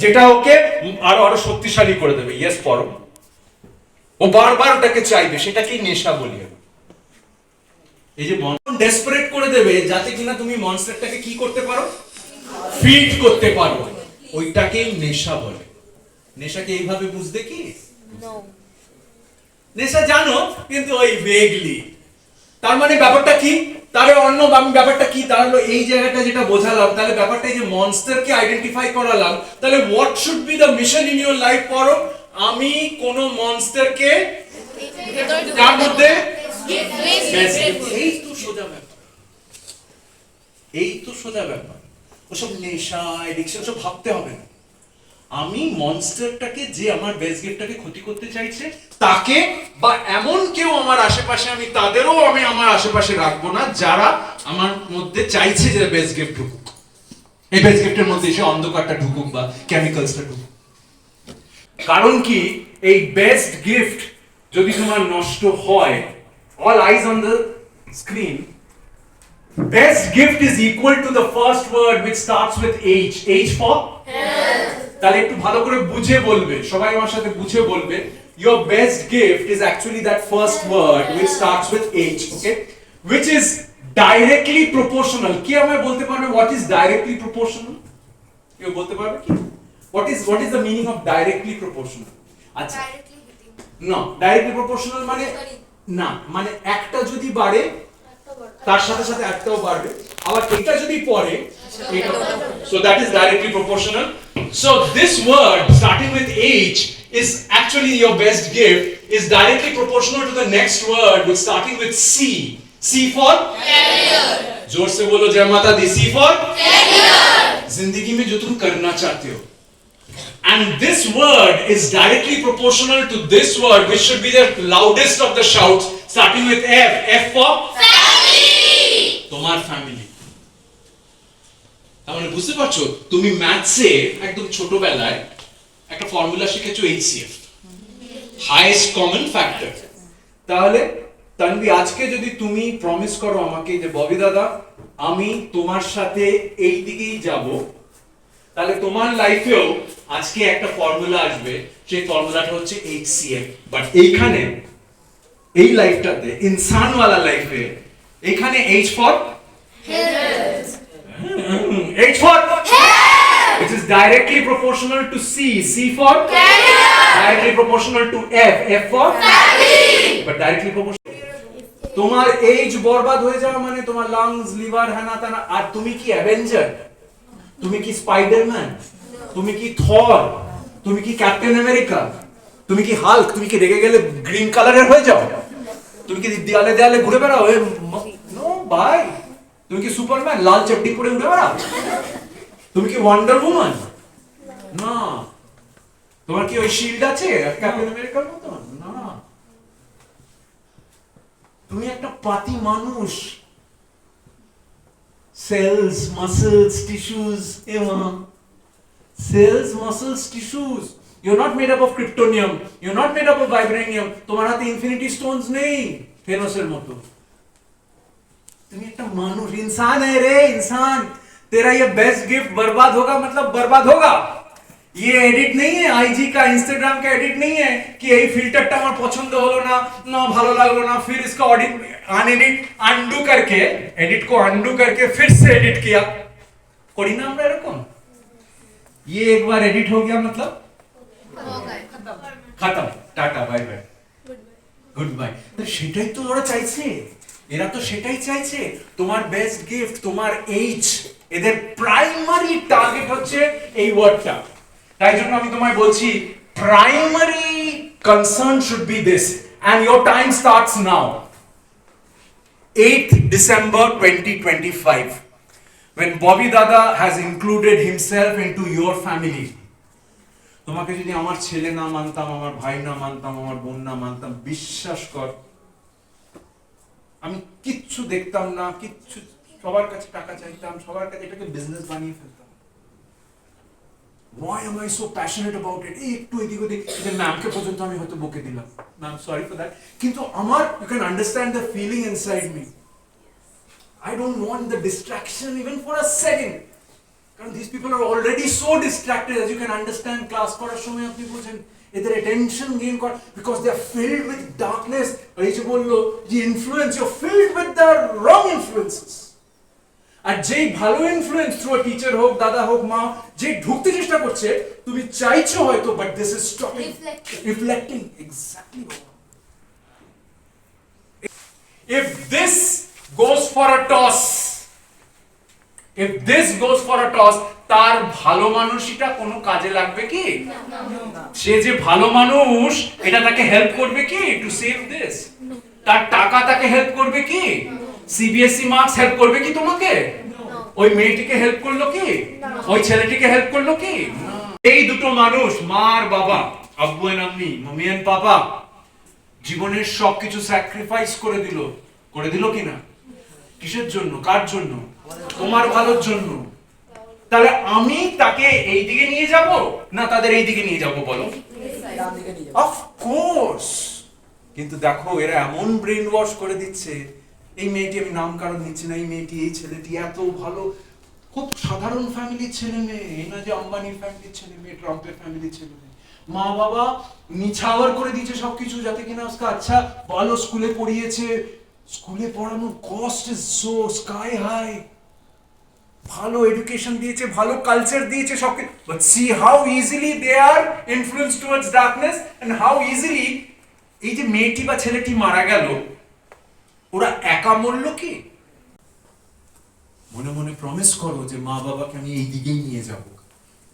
যেটা ওকে আরো আরো শক্তিশালী করে দেবে। ইয়েস পরম, ও বারবার ওটাকে চাইবে, সেটাকেই নেশা বলি। এই যে ডেসপারেট করে দেবে যাতে কিনা তুমি মনস্টারটাকে কি করতে পারো, ফিড করতে পারো, ওইটাকেই নেশা বলে। নেশাকে এইভাবে বুঝতে কি, নেশা জানো কিন্তু ওই ভেগলি। তার মানে ব্যাপারটা কি, তাহলে অন্য আমি ব্যাপারটা কি, তাহলে এই জায়গাটা যেটা বোঝালাম, তাহলে ব্যাপারটা এই যে মনস্টারকে আইডেন্টিফাই করালাম, তাহলে what should be the mission in your life পড়ো, আমি কোন মনস্টারকে তার মধ্যে এই তো সোজা ব্যাপার, এই তো সোজা ব্যাপার। ওসব নেশা এডিকশন সব ভাবতে হবে না। আমি মনস্টারটাকে, যে আমার বেস্ট গিফটটাকে ক্ষতি করতে চাইছে তাকে, বা এমন কেউ আমার আশেপাশে, আমি তাদেরও আমি আমার আশেপাশে রাখবো না যারা আমার মধ্যে চাইছে যে বেস্ট গিফট ঢুকুক, এই বেস্ট গিফটের মধ্যে এসে অন্ধকারটা ঢুকুক বা কেমিক্যালসটা ঢুকুক। কারণ কি, এই বেস্ট গিফট যদি তোমার নষ্ট হয়, all eyes on the screen, best gift is equal to the first word which starts with H. H for health. তাহলে একটু ভালো করে বুঝে বলবে, সবাই আমার সাথে বুঝে বলবে, your best gift is actually that first word which starts with H, okay, which is directly proportional. কি আমায় বলতে পারবে what is directly proportional? কেউ বলতে পারবে কি what is the meaning of directly proportional? আচ্ছা, না, ডাইরেক্টলি প্রপোর্শনাল মানে না, মানে একটা যদি বাড়ে তার সাথে সাথে একটাও বাড়বে, আবার এটা যদি পড়ে এটা, so that is directly proportional. So this word starting with H is actually your best gift, is directly proportional to the next word which starting with C. C for career. जोर से बोलो जय माता दी। C for career. जिंदगी में जो तुम करना चाहते हो, and this word is directly proportional to this word which should be the loudest of the shouts starting with F. F for family. তোমার ফ্যামিলি। তার মানে বুঝতে পারছো, তুমি ম্যাথসে একদম ছোটবেলায় একটা ফর্মুলা শিখেছো HCF, হাইয়েস্ট কমন ফ্যাক্টর। তাহলে তানভি, আজকে যদি তুমি প্রমিস করো আমাকে যে ববি দাদা আমি তোমার সাথে এই দিকেই যাব, তাহলে তোমার লাইফেও আজকে একটা ফর্মুলা আসবে, সেই ফর্মুলাটা হচ্ছে HCF। বাট এইখানে এই লাইফটাতে, ইনসানওয়ালা লাইফে, এখানে H for health, H for health, which is directly proportional to C. C for career, directly proportional to F. F for family, but directly proportional। তোমার এজ বরবাদ হয়ে যাওয়া মানে তোমার লাংস, লিভার, হ্যানা ত্যানা, আর তুমি কি অ্যাভেঞ্জার? তুমি কি স্পাইডারম্যান? তুমি কি থর? তুমি কি ক্যাপ্টেন আমেরিকা? তুমি কি হাল্ক? তুমি কি রেগে গেলে গ্রিন কালারের হয়ে যাও? তুমি কি দেয়ালে দেয়ালে ঘুরে বেড়াও? নো ভাই। তুমি কি সুপারম্যান, লাল চড্ডি পরে উড়ে বেড়াও? তুমি কি ওয়ান্ডার উম্যান? না। তোমার কি ওই শিল্ড আছে ক্যাপ্টেন আমেরিকার মতো? না। তুমি একটা পাতি মানুষ। Cells, muscles, tissues, cells, muscles, tissues. You're not made up of kryptonium. You're not made up of vibranium. তোমার হাতে ইনফিনিটি স্টোনস নেই থেনোসের মতো। তুমি একটা মানুষ, इंसान है रे इंसान। तेरा ये बेस्ट गिफ्ट बर्बाद होगा मतलब बर्बाद होगा। ये एडिट नहीं है आईजी का, इंस्टाग्राम का एडिट नहीं है कि यही फिल्टरটা আমার পছন্দ হলো না, না ভালো লাগলো না, फिर इसका ऑडिट अनएडिट अनडू करके, एडिट को अनडू करके फिर से एडिट किया। করি না আমরা এরকম? ये एक बार एडिट हो गया मतलब खत्म, tata bye bye good bye. তো সেটাই তো ওরা চাইছে, এরা তো সেটাই চাইছে। তোমার বেস্ট গিফট, তোমার এইচ, এদের প্রাইমারি টার্গেট হচ্ছে এই ওয়ার্ডটা। তাই জন্য আমি তোমায় বলছি primary concern should be this, and your time starts now. 8th December 2025, when Bobby Dada has included himself into your family. তোমাকে যদি আমার ছেলে না মানতাম, আমার ভাই না মানতাম, আমার বোন না মানতাম, বিশ্বাস কর আমি কিচ্ছু দেখতাম না, কিচ্ছু, সবার কাছে টাকা চাইতাম, সবার কাছে এটাকে বিজনেস বানিয়ে ফেলতাম। Why am I so passionate about it? একটু এদিক ওদিক, যে ম্যামকে পর্যন্ত আমি হয়তো বকে দিলাম, ম্যাম সরি ফর দ্যাট, কিন্তু আমার, you can understand the feeling inside me. I don't want the distraction even for a second. কারণ these people are already so distracted, as you can understand. Class করার সময় আপনি বলছেন এদের attention gain করা, because they are filled with darkness. এই যে বললো যে influence, you're filled with the wrong influences. আর যেই ভালো ইনফ্লুয়েন্স থ্রু টিচার হোক, দাদা হোক, মা, যে ঢুকতে চেষ্টা করছে, তুমি চাইছো হয়তো, but this is stopping, reflecting. Exactly. If this goes for a toss, তার ভালো মানুষটা কোনো কাজে লাগবে কি? সে যে ভালো মানুষ, এটা তাকে হেল্প করবে কি টু সেভ দিস? তার টাকা তাকে হেল্প করবে কি? সিবিএসই মার্কস হেল্প করবে কি তোমাকে? ওই মেয়েটিকে হেল্প করলো কি? ওই ছেলেটিকে হেল্প করলো কি? এই দুটো মানুষ, মা আর বাবা, আব্বু এন্ড আম্মি, মাম্মি এন্ড পাপা, জীবনের সবকিছু স্যাক্রিফাইস করে দিল কিনা? কিসের জন্য? কার জন্য? তোমার ভালোর জন্য। তাহলে আমি তাকে এই দিকে নিয়ে যাব না তাদের এই দিকে নিয়ে যাব বলো? Of course. কিন্তু দেখো এরা এমন ব্রেন ওয়াশ করে দিচ্ছে, এই মেয়েটি, আমি নাম কারণ নিচ্ছি না, এই মেয়েটি, এই ছেলেটি এত ভালো, খুব সাধারণ ফ্যামিলির ছেলে মেয়ে, এই না যে আম্বানির ফ্যামিলির ছেলে মেয়ে, ট্রাম্পের ফ্যামিলির ছেলে মেয়ে। মা বাবা নিছাওয়ার করে দিয়েছে সবকিছু, যাতে কিনা আজকে আচ্ছা ভালো স্কুলে পড়িয়েছে। স্কুলে পড়ানোর cost is so sky high. ভালো এডুকেশন দিয়েছে, ভালো কালচার দিয়েছে, সবকিছু, but see how easily they are influenced towards darkness, and how easily এই যে মেয়েটি বা ছেলেটি মারা গেল, ওরা একা মরলো কি? মনে মনে প্রমিস করো যে মা বাবাকে আমি এই দিকেই নিয়ে যাব।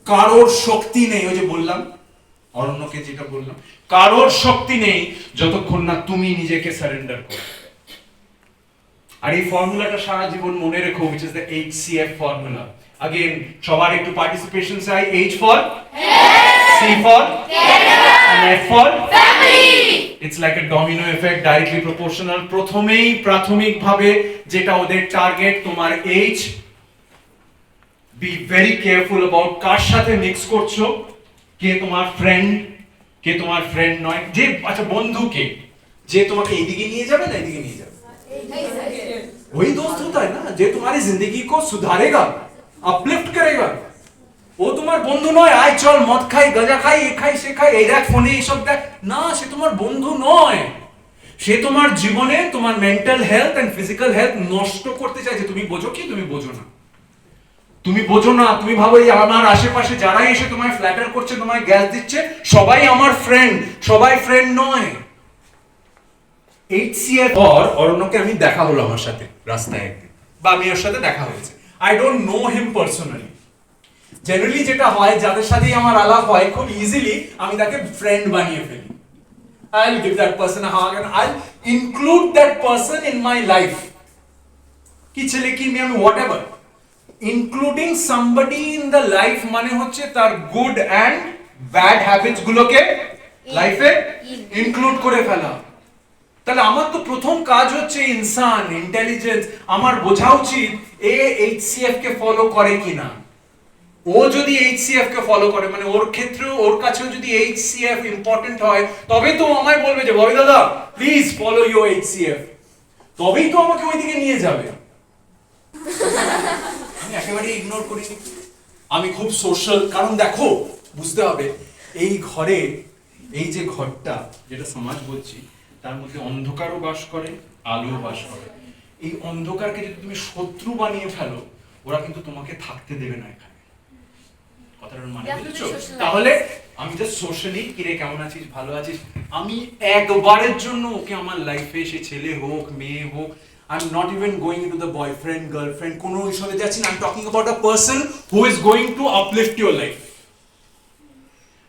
কারোর শক্তি নেই, ওই যে বললাম, অরণ্যকে যেটা বললাম, কারোর শক্তি নেই যতক্ষণ না তুমি নিজেকে সারেন্ডার করো। আর এই ফর্মুলাটা সারা জীবন মনে রেখো, which is the HCF formula. Again, সবার একটু পার্টিসিপেশন চাই। H for C for and F for family. It's like a domino effect, directly proportional. প্রথমেই প্রাথমিকভাবে যেটা ওদের টার্গেট, তোমার H, be very careful about কার সাথে মিক্স করছো, কে তোমার ফ্রেন্ড, কে তোমার ফ্রেন্ড নয়। যে আচ্ছা বন্ধু কে, যে তোমাকে এইদিকে নিয়ে যাবে না এইদিকে নিয়ে যাবে, वही दोस्त होता है ना जो तुम्हारी जिंदगी को सुधारेगा, अपलिफ्ट करेगा। वो তোমার বন্ধু নয়, আয় চল মদ খাই, গাঁজা খাই, এ খাই, সে খাই, এই দেখ ফোনে এইসব দেখ, না, সে তোমার বন্ধু নয়। সে তোমার জীবনে তোমার mental health and physical health নষ্ট করতে চাইছে। তুমি বোঝো কি? তুমি বোঝো না। তুমি বোঝো না, তুমি ভাবো এই আমার আশেপাশে যারাই এসে তোমায় ফ্ল্যাটার করছে, তোমায় গ্যাস দিচ্ছে, সবাই আমার ফ্রেন্ড। সবাই ফ্রেন্ড নয়। HCF or অরণ্যকে আমি দেখা হলো আমার সাথে রাস্তায় একদিন, বা আমি ওর সাথে দেখা হয়েছে। I don't know him personally. Generally যেটা হয়, যাদের সাথেই আমার আলাপ হয়, খুব ইজিলি আমি তাকে ফ্রেন্ড বানিয়ে ফেলি। I'll give that person a hug and I'll include that person in my life. কি ছেলে কি মেয়ে, আমি whatever. Including somebody in the life মানে হচ্ছে তার গুড অ্যান্ড ব্যাড হ্যাবিটস গুলোকে লাইফে ইনক্লুড করে ফেলা। তাহলে আমার তো প্রথম কাজ হচ্ছে ইনসান, ইন্টেলিজেন্স, আমার বোঝা উচিত এ HCF কে ফলো করে কিনা। ও যদি HCF কে ফলো করে, মানে ওর ক্ষেত্রে ওর কাছেও যদি HCF ইম্পর্টেন্ট হয়, তবে তো আমায় বলবে যে ববি দাদা প্লিজ ফলো ইউর HCF, তবেই তো আমাকে ওইদিকে নিয়ে যাবে। আমি একেবারে ইগনোর করিনি। আমি খুব সোশ্যাল, কারণ দেখো বুঝতে হবে এই ঘরে, এই যে ঘরটা যেটা সমাজ বলছি, তার মধ্যে অন্ধকারও বাস করে, আলোও বাস করে। এই অন্ধকারকে যদি তুমি শত্রু বানিয়ে ফেলো, ওরা কিন্তু তোমাকে থাকতে দেবে না এখানে। কথাটার মানে বুঝছো? তাহলে আমি জাস্ট সোশ্যালি, কিরে কেমন আছিস, ভালো আছিস, আমি একবারের জন্য ওকে আমার লাইফে, সে ছেলে হোক মেয়ে হোক, I'm not even going into the boyfriend girlfriend কোনো হিসাবে যাচ্ছি না। I'm talking about a person who is going to uplift your life.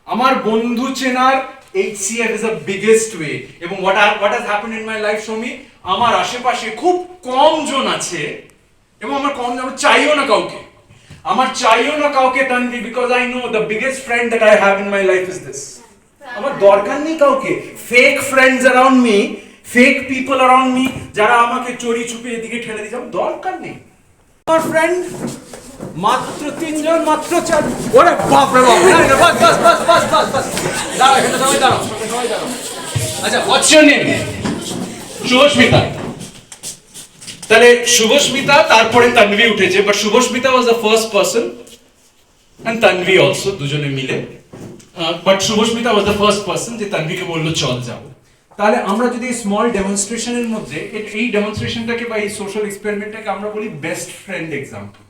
আমার বন্ধু চেনার HCF is the biggest way. এবং what has happened in my life, show me, আমার আশেপাশে খুব কম জন আছে, এবং আমার কম জন, চাইও না কাউকে, আমার চাইও না কাউকে Tanvi, because I know the biggest friend that I have in my life is this. আমার দরকার নেই কাউকে। Fake friends around me, fake people around me, যারা আমাকে চোরি ছুপে এদিকে ঠেলে দিয়ে যাবে, দরকার নেই। আমার ফ্রেন্ড মাত্র 3 জন, মাত্র 4। ওরে বাপ রে বাপ, বাস বাস বাস বাস বাস বাস, দাঁড়াও এখানে, সবাই দাঁড়াও, সবাই দাঁড়াও। আচ্ছা, হোয়াটস ইওর নেম? শুভস্মিতা। তাহলে শুভস্মিতা, তারপরে তানভি উঠেছে, but Shubhasmita was the first person
and Tanvi also, দুজনে মিলে। But Shubhashmita was the first person যে তানভিকে বললো চল যাও।
তাহলে আমরা যদি স্মল ডেমনস্ট্রেশনের মধ্যে এই ডেমনস্ট্রেশনটাকে বা এই সোশ্যাল এক্সপেরিমেন্টটাকে আমরা বলি বেস্ট ফ্রেন্ড এক্সাম্পল।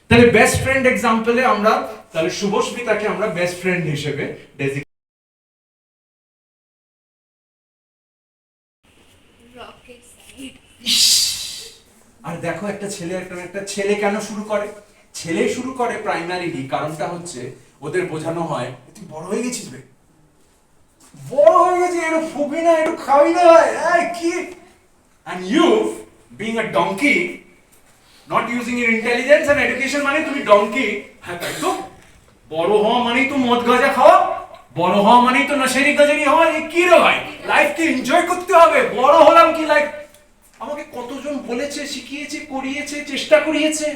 তাহলে বেস্ট ফ্রেন্ড এক্সাম্পলে আমরা তাহলে শুভস্মিতাকে আমরা বেস্ট ফ্রেন্ড হিসেবে
Rocket side.
আর দেখো একটা ছেলে কেন শুরু করে? ছেলে শুরু করে প্রাইমারিলি কারণটা হচ্ছে ওদের বোঝানো হয় তুই বড় হয়ে গেছিস রে, বড় হয়ে গেছিস, একটু ফুবি না, একটু খাবি না, এই কি, and you being a donkey not using your intelligence and education মানে তুমি ডঙ্কি। হ্যাঁ তাই তো, বড় হওয়া মানেই তো মদ গাঁজা খাওয়া, বড় হওয়া মানেই তো নশারি গাজারি হওয়া। এই কি রে ভাই, লাইফকে এনজয় করতে হবে, বড় হলাম কি লাইফ। আমাকে কতজন বলেছে, শিখিয়েছে, করিয়েছে, চেষ্টা করিয়েছে,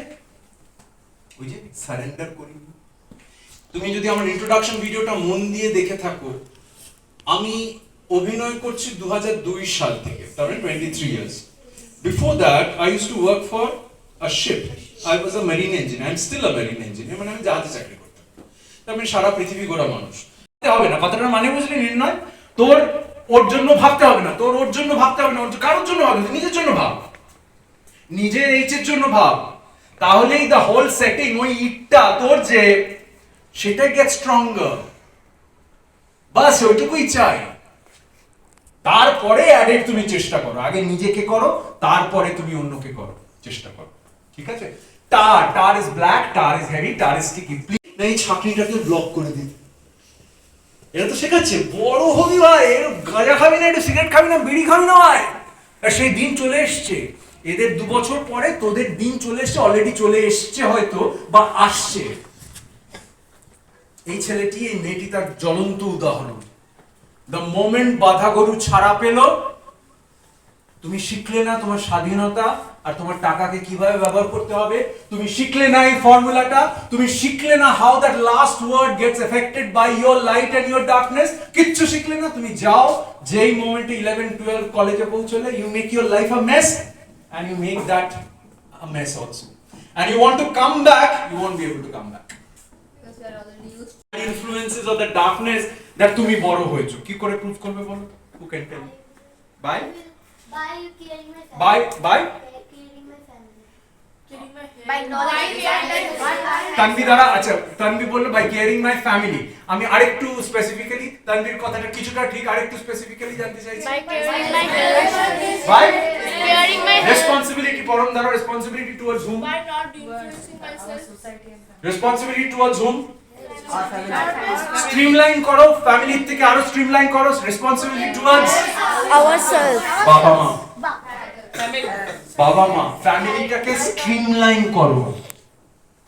ওই যে সারেন্ডার করি। তুমি যদি আমার ইন্ট্রোডাকশন ভিডিওটা মন দিয়ে দেখে থাকো, আমি অভিনয় করছি 2002 সাল থেকে, তার মানে 23 years. Before that, I used to work for a ship. I was a marine engineer. I'm still a marine engineer. মানে আমি জাহাজে চাকরি করতাম। তার মানে সারা পৃথিবী ঘোরা মানুষ। হবে না, কথাটার মানে বুঝলি নির্ণয়? তোর ওর জন্য ভাবতে হবে না, তোর ওর জন্য ভাবতে হবে না, ওর কারোর জন্য ভাবতে হবে, নিজের জন্য ভাব, নিজের এইচের জন্য ভাব। তাহলেই দ্য হোল সেটিং, ওই ইটটা তোর যে সেটা গেট স্ট্রঙ্গার। বাস ওইটুকুই চাই। তারপরে অ্যাডেড তুমি চেষ্টা করো, আগে নিজেকে করো, তারপরে তুমি অন্যকে করো, চেষ্টা করো, ঠিক আছে? টার ইজ ব্ল্যাক, টার ইজ হেভি, টার ইজ স্টিকি। না এই ছাকনিটাকে ব্লক করে দিন, এটা তো শেখাচ্ছে বড় হবি ভাই, গাঁজা খাবি না, একটু সিগারেট খাবি না, বিড়ি খাবি না ভাই। আর সেই দিন চলে এসছে, এদের 2 বছর পরে তোদের দিন চলে এসছে, অলরেডি চলে এসছে হয়তো বা আসছে। এই ছেলেটি, এই মেয়েটি তার জ্বলন্ত উদাহরণ। দ্য মোমেন্ট বাধা গরু ছাড়া পেল, তুমি শিখলে না তোমার স্বাধীনতা আর তোমার টাকাকে কিভাবে ব্যবহার করতে হবে, তুমি শিখলে না এই ফর্মুলাটা, তুমি শিখলে না how that last word gets affected by your light and your darkness, কিচ্ছু শিখলে না। তুমি যাও, যেই মোমেন্টে 11-12 কলেজে পৌঁছলে, you make your life a mess and you make that a mess also, and you want to come back, you won't be able to come back
Because we are already used.
influences of the darkness that তুমি বড় হয়েছো। কি করে proof করবে বলো? who can tell me? by
By caring my family.
by
Caring my family.
By knowledge.
Tanvi দ্বারা, আচ্ছা তানভি বললো বাই কেয়ারিং মাই ফ্যামিলি। আমি আরেকটু স্পেসিফিক্যালি, তানভির কথাটা কিছুটা ঠিক, আরেকটু স্পেসিফিক্যালি জানতে চাইছি।
By caring my family.
By
Caring my
responsibility, পরম দ্বারা responsibility towards hmm?
By not influencing myself.
Responsibility towards hmm? Streamline করো, ফ্যামিলির থেকে আরো স্ট্রিমলাইন করো, রেসপন্সিবিলিটি টুয়ার্ডস
Ourselves.
বাবা মা। বাবা মা, ফ্যামিলিটাকে স্ট্রিমলাইন করো।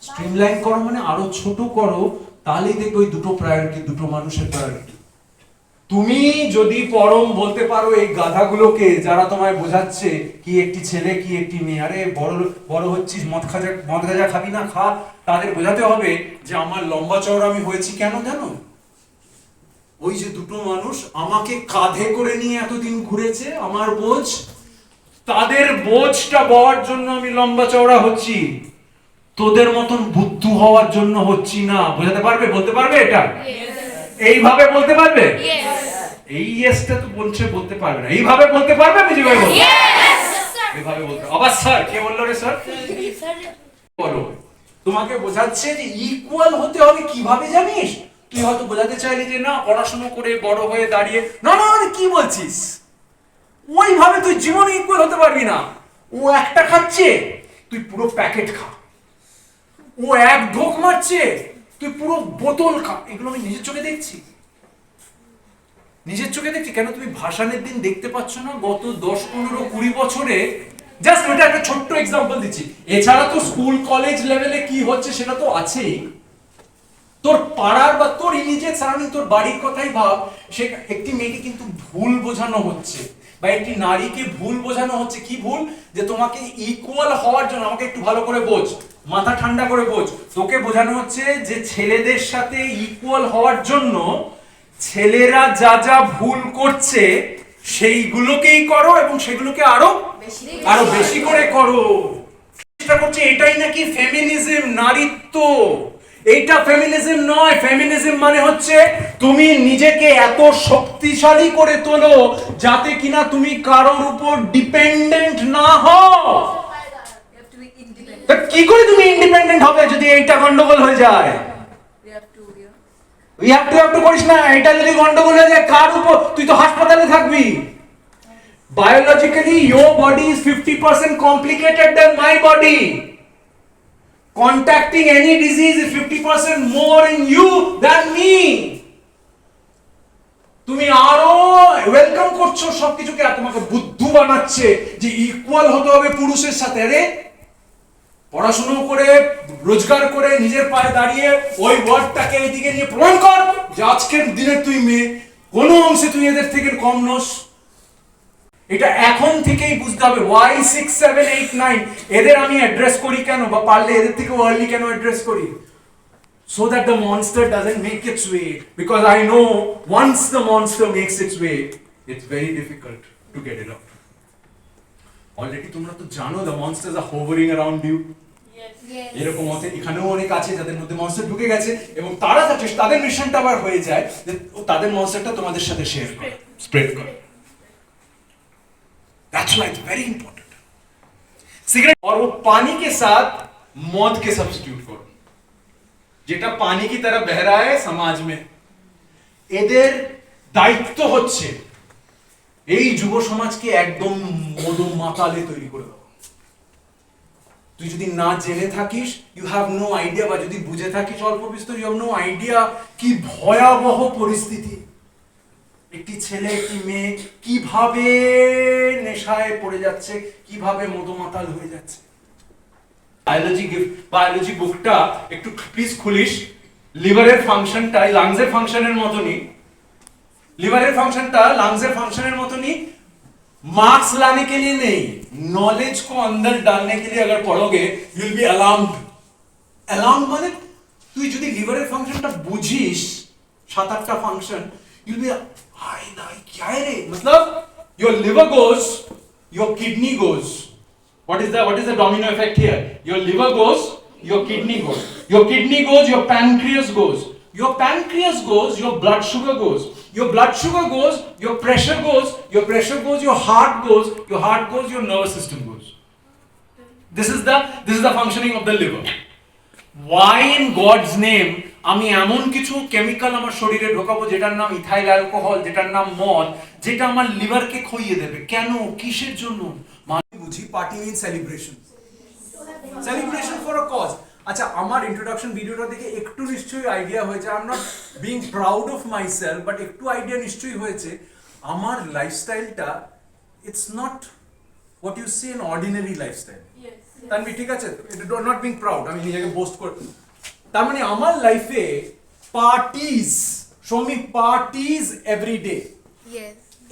স্ট্রিমলাইন করো মানে আরো ছোট করো, তাহলেই দেখবে ওই দুটো প্রায়োরিটি, দুটো মানুষের প্রায়োরিটি। তুমি যদি পরম বলতে পারো এই গাধাগুলোকে যারা তোমায় বোঝাচ্ছে কি একটি ছেলে কি একটি মেয়ে, আরে বড় হচ্ছিস, মদ গাঁজা খাবি না, খা, তাদের বোঝাতে হবে যে আমার লম্বা চওড়া আমি হয়েছি কেন জানো? ওই যে দুটো মানুষ আমাকে কাঁধে করে নিয়ে এতদিন ঘুরেছে, আমার বোঝ, তাদের বোঝটা বওয়ার জন্য আমি লম্বা চওড়া হচ্ছি, তোদের মতন বুদ্ধু হওয়ার জন্য হচ্ছি না। বোঝাতে পারবে, বলতে পারবে এটা? এইভাবে বলতে পারবে? এই ইয়েসটা তো বলছে বলতে পারবে না, এইভাবে বলতে পারবে? আমি যেভাবে বলবো এইভাবে বলতে। আবার স্যার কে বললো রে? স্যার বলো। তোমাকে বোঝাচ্ছে যে ইকুয়াল হতে হবে কিভাবে জানিস? তুই হয়তো বোঝাতে চাইলি যে না পড়াশোনা করে বড় হয়ে দাঁড়িয়ে, না না কি বলছিস, ওইভাবে তুই জীবনে ইকুয়াল হতে পারবি না। ও একটা খাচ্ছে, তুই পুরো প্যাকেট খা। ও এক ঢোক মারছে, তুই পুরো বোতল খা। এগুলো আমি নিজের চোখে দেখছি, নিজের চোখে দেখছি। কেন তুমি ভাসানের দিন দেখতে পাচ্ছ না? গত 10-15-20 বছরে, জাস্ট ওটা একটা ছোট্ট এক্সাম্পল দিচ্ছি। এছাড়া তো স্কুল কলেজ লেভেলে কি হচ্ছে সেটা তো আছেই। তোর পাড়ার বা তোর ইমিডিয়েট সারাউন্ডিং, তোর বাড়ির কথাই ভাব। সে একটি মেয়েকে কিন্তু ভুল বোঝানো হচ্ছে, বা একটি নারীকে ভুল বোঝানো হচ্ছে। কি ভুল? যে তোমাকে ইকুয়াল হওয়ার জন্য, আমাকে একটু ভালো করে বোঝ, মাথা ঠান্ডা করে বোঝ, তোকে বোঝানো হচ্ছে যে ছেলেদের সাথে ইকুয়াল হওয়ার জন্য ছেলেরা যা যা ভুল করছে সেইগুলোকেই করো এবং সেগুলোকে আরো বেশি করে করো। চেষ্টা করছে এটাই নাকি ফেমিনিজম, নারীত্ব। এইটা ফেমিনিজম নয়। ফেমিনিজম মানে হচ্ছে তুমি নিজেকে এত শক্তিশালী করে তোলো যাতে কিনা তুমি কারোর উপর ডিপেন্ডেন্ট না হও। তা কি করে তুমি ইন্ডিপেন্ডেন্ট হবে যদি এইটা গন্ডগোল হয়ে যায়? উই হ্যাভ টু করিস না। এটা যদি গন্ডগোল হয়ে যায় কার উপর? তুই তো হাসপাতালে থাকবি। Biologically, your body is 50% complicated than my body. Contacting any disease is 50% more in you than me. তুমি আরো ওয়েলকাম করছো সবকিছুকে, আর তোমাকে বুদ্ধু বানাচ্ছে যে ইকুয়াল হতে হবে পুরুষের সাথে। আরে পড়াশোনা করে রোজগার করে নিজের পায়ে দাঁড়িয়ে ওই ওয়ার্ডটাকে এইদিকে নিয়ে প্রমাণ কর যে আজকের দিনে তুই মেয়ে, কোনো অংশে তুই এদের থেকে কম নস। এটা এখন থেকেই বুঝতে হবে। ওয়াই 6, 7, 8, 9 এদের আমি অ্যাড্রেস করি কেন, বা পারলে এদের থেকে আর্লি কেন অ্যাড্রেস করি? So that the monster doesn't make its way, because I know once the monster makes its way, it's very difficult to get it out. Already তোমরা তো জানো the monsters are hovering around you. এরকম এখানেও অনেক আছে যাদের মধ্যে monster ঢুকে গেছে এবং তারা তাদের মিশনটা আবার হয়ে যায় যে তাদের মনস্টারটা তোমাদের সাথে শেয়ার করে, স্প্রেড করে। That's why it's very important. Cigarette और वो पानी के साथ मौत के सब्स्टिट्यूट करो, যেটা পানি की तरह बह रहा है समाज में। এদের দায়িত্ব হচ্ছে এই যুব সমাজকে একদম মদম মাতালে তৈরি করে দেওয়া। তুই যদি না জেনে থাকিস, ইউ হ্যাভ নো আইডিয়া, বা যদি বুঝে থাকিস অল্প বিস্তর, ইউ হ্যাভ নো আইডিয়া কি ভয়াবহ পরিস্থিতি। একটি ছেলে একটি মেয়ে কিভাবে নেশায় পড়ে যাচ্ছে, কিভাবে মদমাতাল হয়ে যাচ্ছে। বায়োলজি বুকটা একটু প্লিজ খুলিস। লিভারের ফাংশনটা লাংসের ফাংশনের মতনই, লিভারের ফাংশনটা লাংসের ফাংশনের মতনই। मार्क्स लाने के लिए नहीं, नॉलेज को अंदर डालने के लिए अगर पढ़ोगे you will be alarmed. Alarmed মানে তুই যদি লিভারের ফাংশনটা বুঝিস, 7-8টা ফাংশন, यू विल बी हाय ना क्या है रे, मतलब your liver goes, your kidney goes. What is the domino effect here? Your liver goes, your kidney goes. Your kidney goes, your pancreas goes. Your pancreas goes, your blood sugar goes. Your blood sugar goes, your pressure goes, your pressure goes, your heart goes, your heart goes, your nervous system goes. This is the functioning of the liver. Why in God's name আমি এমন কিছু chemical আমার শরীরে ঢোকাবো যেটার নাম ethyl alcohol, যেটার নাম মদ, যেটা আমার লিভারকে খইয়ে দেবে? কেন, কিসের জন্য? মানে বুঝি party mean celebration, celebration for a cause. আচ্ছা, আমার ইন্ট্রোডাকশন ভিডিওটা দেখে একটু নিশ্চয়ই আইডিয়া হয়েছে, I am not being proud of myself, but একটু আইডিয়া নিশ্চয়ই হয়েছে আমার লাইফস্টাইলটা it's not what you see an ordinary lifestyle. Tanvi ঠিক আছে, এটা নট বিং প্রাউড, আমি নিজেকে বোস্ট করি। তার মানে আমার লাইফে parties, show me parties every day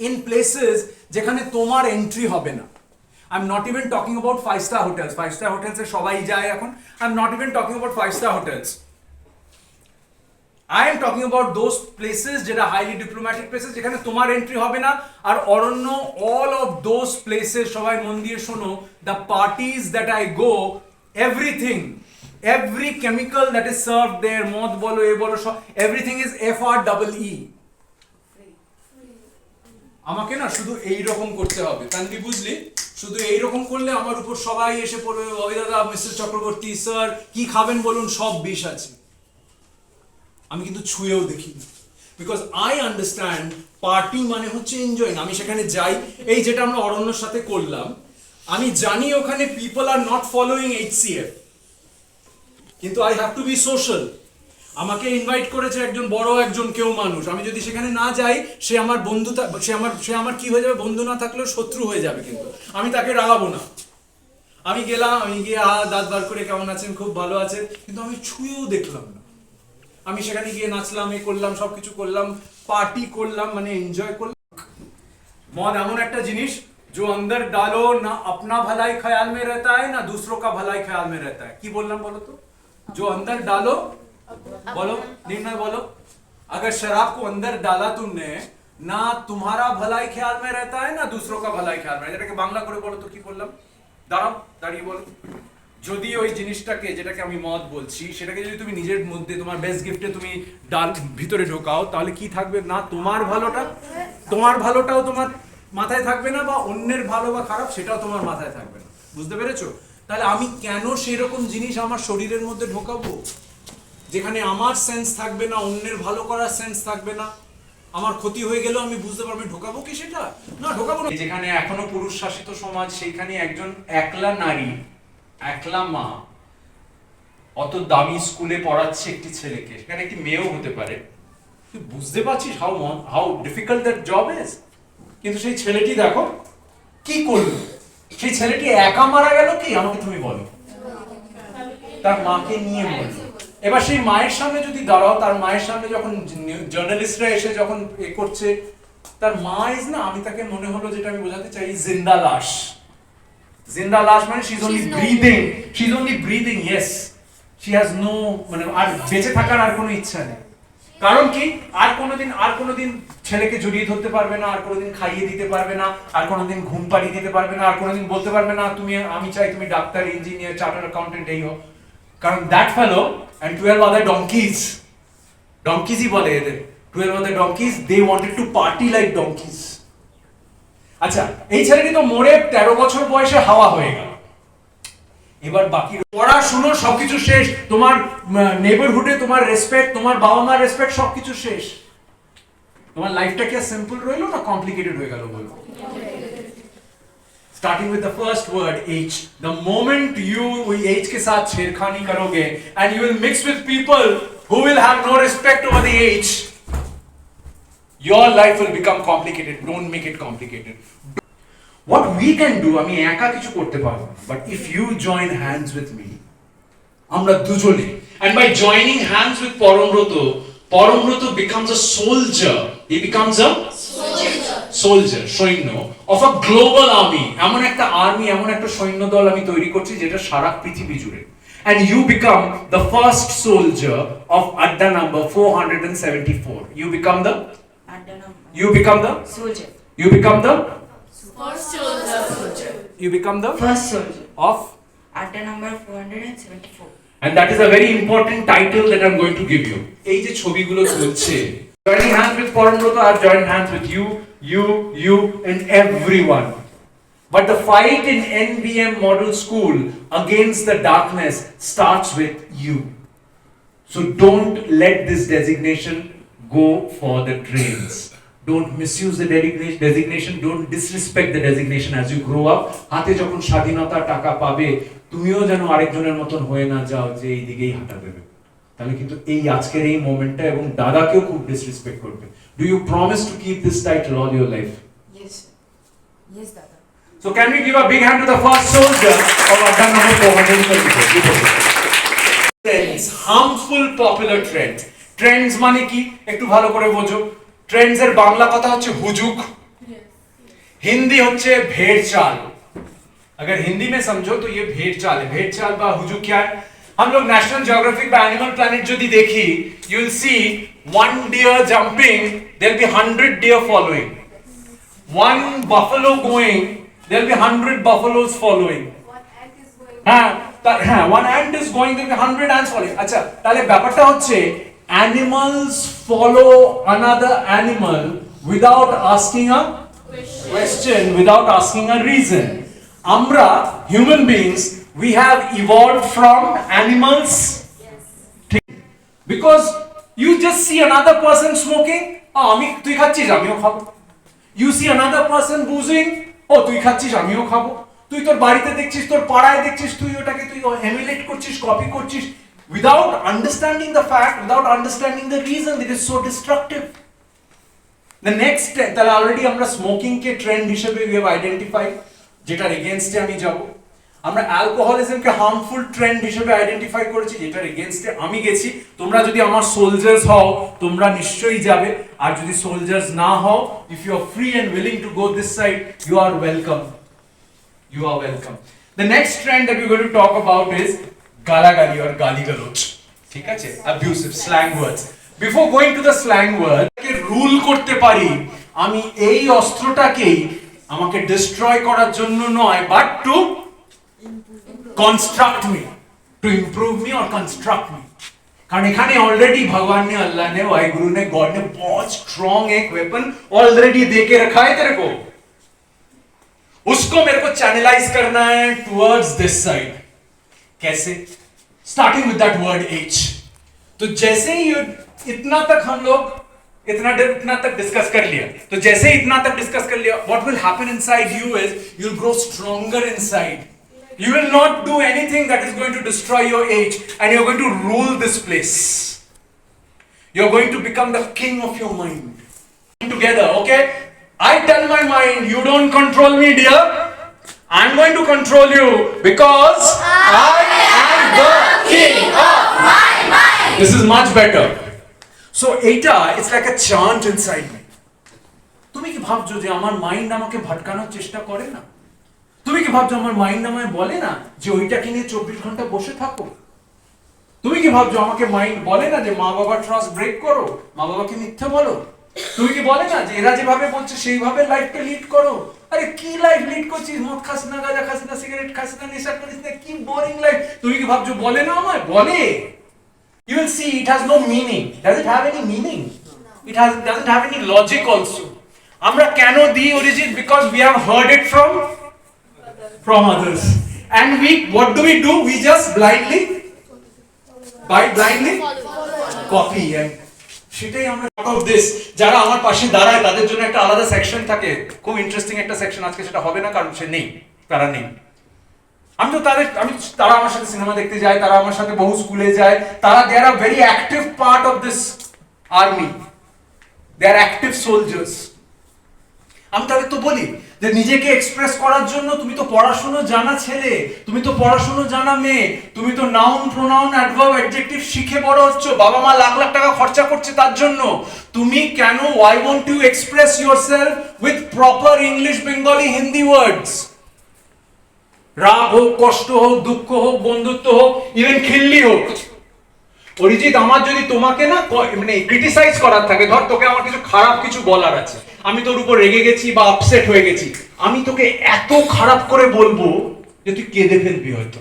in places যেখানে তোমার এন্ট্রি হবে না। I'm not even talking about 5-star hotels. 5-star hotels এ সবাই যায় এখন। I'm not even talking about 5-star hotels. I am talking about those places যেটা highly diplomatic places যেখানে তোমার এন্ট্রি হবে না। আর অরণ্য, all of those places, সবাই মন দিয়ে শোনো, the parties that I go, everything, every chemical that is served there, মদ বলো, এ বলো, everything is FREE। আমাকে না শুধু এই রকম করতে হবে, তানভি বুঝলি? শুধু এই রকম করলে আমার উপর সবাই এসে পড়বে, ওই দাদা মিস্টার চক্রবর্তী স্যার কি খাবেন বলুন, সব বিষ আছে। আমি কিন্তু ছুঁয়েও দেখিনি, বিকজ আই আন্ডারস্ট্যান্ড পার্টি মানে হচ্ছে এনজয়িং। আমি সেখানে যাই, এই যেটা আমরা অরণ্যর সাথে করলাম, আমি জানি ওখানে people are not following HCF, কিন্তু I have to be social. আমাকে ইনভাইট করেছে একজন বড় একজন কেউ মানুষ, আমি যদি সেখানে না যাই, সে আমার বন্ধু, সে আমার কি হয়ে যাবে, বন্ধু না থাকলেও শত্রু হয়ে যাবে, কিন্তু আমি তাকে রাগাবো না। আমি গেলাম, আমি গিয়ে দাঁত বার করে কেমন আছেন, খুব ভালো আছে, কিন্তু আমি ছুঁয়েও দেখলাম না। আমি সেখানে গিয়ে নাচলাম, এ করলাম, সবকিছু করলাম, পার্টি করলাম, মানে এনজয় করলাম। মদ এমন একটা জিনিস जो अंदर डालो ना अपना भलाई ख्याल में रहता है ना दूसरों का भलाई ख्याल में रहता है। की बोलना बोलो तो, जो अंदर डालो, बोलो निर्णय बोलो, अगर शराब को अंदर डाला तुमने, ना तुम्हारा भलाई ख्याल में रहता है ना दूसरों का भलाई ख्याल में। এটাকে বাংলা করে বলো তো, কি বললাম? দাঁড়াও, দাঁড়িয়ে বলো। যদি ওই জিনিসটাকে, যেটাকে আমি মদ বলছি, সেটাকে যদি তুমি নিজের মধ্যে তোমার বেস্ট গিফটে তুমি ভিতরে ঢোকাও, তাহলে কি থাকবে না তোমার ভালোটাও তোমার মাথায় থাকবে না, বা অন্যের ভালো বা খারাপ সেটাও তোমার মাথায় থাকবে না। বুঝতে পেরেছো? তাহলে আমি কেন সেরকম জিনিস আমার শরীরের মধ্যে ঢোকাবো যেখানে আমার সেন্স থাকবে না, অন্যের ভালো করার সেন্স থাকবে না, আমার ক্ষতি হয়ে গেলেও আমি বুঝতে পারবো, ঢোকাবো কি সেটা? না, ঢোকাবো না। যেখানে এখনো পুরুষ শাসিত সমাজ, সেইখানে একজন একলা নারী, একলা মা অত দামি স্কুলে পড়াচ্ছে একটি ছেলেকে, সেখানে একটি মেয়েও হতে পারে। তুই বুঝতে পারছিস how difficult that job is? কিন্তু সেই ছেলেটি দেখো কি করলো, সেই ছেলেটি একা মারা গেল কি, আমাকে তুমি বলো, তার মাকে নিয়ে মরলো। এবার সেই মায়ের সামনে যদি দাঁড়াও, তার মায়ের সামনে যখন জার্নালিস্টরা এসে যখন এ করছে, তার মা ইজ না, আমি তাকে মনে হলো, যেটা আমি বোঝাতে চাই, জিন্দা লাশ। জিন্দা লাশ মানে she is only breathing, yes, she has no, মানে আর বেঁচে থাকার আর কোনো ইচ্ছা নেই। কারণ কি, আর কোনোদিন ছেলেকে জড়িয়ে ধরতে পারবে না, আর কোনোদিন খাইয়ে দিতে পারবে না, আর কোনোদিন ঘুম পাড়িয়ে দিতে পারবে না, আর কোনোদিন বলতে পারবে না আমি চাই তুমি ডাক্তার, ইঞ্জিনিয়ার, চার্টার্ড অ্যাকাউন্টেন্ট এই হও। কারণ that fellow and 12 other donkeys ই বলে এদের, 12 other donkeys, they wanted to party like donkeys. আচ্ছা, এই ছেলেটি তো মরে 13 বছর বয়সে হাওয়া হয়ে গেল। এবার বাকি পড়াশুনো সবকিছু শেষ, তোমার নেবারহুডে তোমার রেসপেক্ট, তোমার বাবা মার রেসপেক্ট, সবকিছু শেষ। তোমার লাইফটা কি সিম্পল রইলো না কমপ্লিকেটেড হয়ে গেল বলো? Starting with the first word H. The moment you H के साथ छेड़खानी करोगे and you will mix with people who will have no respect over the H, your life will become complicated. Don't make it complicated. What we can do, আমি একা কিছু করতে পারবো না, but if you join hands with me, আমরা দুজনে, and by joining hands with Parambrata becomes a soldier. He becomes a soldier, সৈন্য of a global army. এমন একটা আর্মি, এমন একটা সৈন্য দল আমি তৈরি করছি যেটা সারা পৃথিবী জুড়ে। And you become the first soldier of Adda number 474. You become the
Soldier.
You become the
First soldier.
You become the
First soldier.
of,
Adda number 474.
and that is a very important title that I'm going to give you. এই যে ছবিগুলো চলছে, joining hands with Parambrata, I've joined hands with you and everyone. But the fight in NBM Model School against the darkness starts with you. So don't let this designation go for the drains. Don't misuse the designation. Don't disrespect the designation as you grow up. হাতে যখন স্বাধীনতা টাকা পাবে, তুমিও যেন আরেকজনের মতন হয়ে না যাও যে এই দিকেই হাঁটা দেবে। তাহলে কিন্তু এই আজকের এই মোমেন্টটা এবং দাদাকেও খুব ডিসরেসপেক্ট করবে। Do you promise to keep this title all your life?
Yes, sir. Yes, Dada.
So can we give a big hand to the first soldier of Adda number 474? Trends, harmful popular trends. Trends মানে কি একটু ভালো করে বোঝো। Trends এর বাংলা কথা হচ্ছে হুজুক, हिंदी হচ্ছে भेड़ चाल। अगर हिंदी में समझो तो ये भेड़ चाल है। भेड़ चाल बा हुजूक क्या है? हम लोग नेशनल ज्योग्राफिक বা एनिमल प्लैनेट যদি দেখি, you will see one deer jumping, there will be 100 deer following. One buffalo going, there will be 100 buffaloes following. One ant is going, there will be 100 ants following. আচ্ছা, তাহলে ব্যাপারটা হচ্ছে animals follow another animal without asking a question, without asking a reason. Amra, human beings, we have evolved from animals. Because you just see another person smoking, আমি তুই খাচ্ছিস আমিও খাবো। You see another person boozing, তুই খাচ্ছিস আমিও খাবো। তুই তোর বাড়িতে দেখছিস, তোর পাড়ায় দেখছিস, তুই ওটাকে তুই এমিলেট করছিস, কপি করছিস, without understanding the fact, without understanding the reason. It is so destructive. The next, তাহলে অলরেডি আমরা স্মোকিং কে ট্রেন্ড হিসেবে we have identified, যেটার এগেইনস্টে আমি যাব। আমরা অ্যালকোহলিজমকে হার্মফুল ট্রেন্ড হিসেবে আইডেন্টিফাই করেছি, যেটার এগেইনস্টে আমি গেছি। তোমরা যদি আমার সোলজার্স হও, তোমরা নিশ্চয়ই যাবে। আর যদি সোলজার্স না হও, if you are free and willing to go this side, you are welcome. You are welcome. The next trend that we're going to talk about is গালাগালি or গালিগালোচ। ঠিক আছে? Abusive slang words. Before going to the slang word, K rule করতে পারি আমি এই অস্ত্রটাকেই আমাকে destroy করার জন্য নয়, but to construct me, to improve me or construct me. कारण एखाने ऑलरेडी भगवान ने, अल्लाह ने, वाहिगुरु ने, गॉड ने बहुत स्ट्रॉन्ग एक वेपन ऑलरेडी दे के रखा है तेरे को. उसको मेरे को चैनलाइज करना है टुवर्ड्स दिस साइड. कैसे? Starting with that word H. तो जैसे ही इतना तक हम लोग इतना तक डिस्कस कर लिया, तो जैसे ही इतना तक डिस्कस कर लिया, what will happen inside you is you will grow stronger inside. You will not do anything that is going to destroy your age, and you're going to rule this place. You're going to become the king of your mind. Together, okay? I tell my mind, you don't control me, dear. I'm going to control you because I am the king of my mind. This is much better. So, এটা, it's like a chant inside me. তুমি কি ভাবছো যে আমার mind আমাকে ভটকানোর চেষ্টা করে না? তুমি কি ভাবছো আমার মাইন্ড আমায় বলে না যে ওইটাকে নিয়ে 24 ঘন্টা বসে থাকো? তুমি কি ভাবছো আমাকে মাইন্ড বলে না যে মা বাবার ট্রাস্ট ব্রেক করো, মা বাবাকে মিথ্যা বলো? তুমি কি বলে না যে এরা যেভাবে বলছে সেইভাবে লাইফকে লিড করো? আরে কি লাইফ লিড করছিস? মদ খাস না, গাঁজা খাস না, সিগারেট খাস না, নেশা করিস না, কি বোরিং লাইফ. তুমি কি ভাবছো বলে না আমায়? বলে. You will see it has no meaning. Does it have any meaning? It doesn't have any logic also. আমরা কেন দিই Arijit? Because we have heard it from others. And what do? We just blindly copy. And সেটাই আমরা out of this. যারা আমার পাশে দাঁড়ায় তাদের জন্য একটা আলাদা সেকশন থাকে, খুব ইন্টারেস্টিং একটা সেকশন. আজকে সেটা হবে না কারণ সে নেই, তারা নেই. তারা আমার সাথে সিনেমা দেখতে যায়, তারা আমার সাথে বহু স্কুলে যায়, তারা they are a very active part of this army. They are active soldiers. আমি তাদের তো বলি যে নিজেকে এক্সপ্রেস করার জন্য তুমি তো পড়াশোনা জানা ছেলে, তুমি তো পড়াশোনা জানা মেয়ে, তুমি তো নাউন, প্রোনাউন, অ্যাডভার্ব, অ্যাডজেক্টিভ শিখে বড় হচ্ছ, বাবা মা লাখ লাখ টাকা খরচা করছে তার জন্য. তুমি কেন why won't you express yourself with proper English, Bengali, Hindi words? রাগ হোক, কষ্ট হোক, দুঃখ হোক, বন্ধুত্ব হোক, ইভেন খিল্লি হোক. অরিজিৎ, আমার যদি তোমাকে না মানে ক্রিটিসাইজ করার থাকে, ধর তোকে আমার কিছু খারাপ কিছু বলার আছে, আমি তোর উপর রেগে গেছি বা আপসেট হয়ে গেছি, আমি তোকে এত খারাপ করে বলবো যে তুই কেঁদে ফেলবি হয়তো,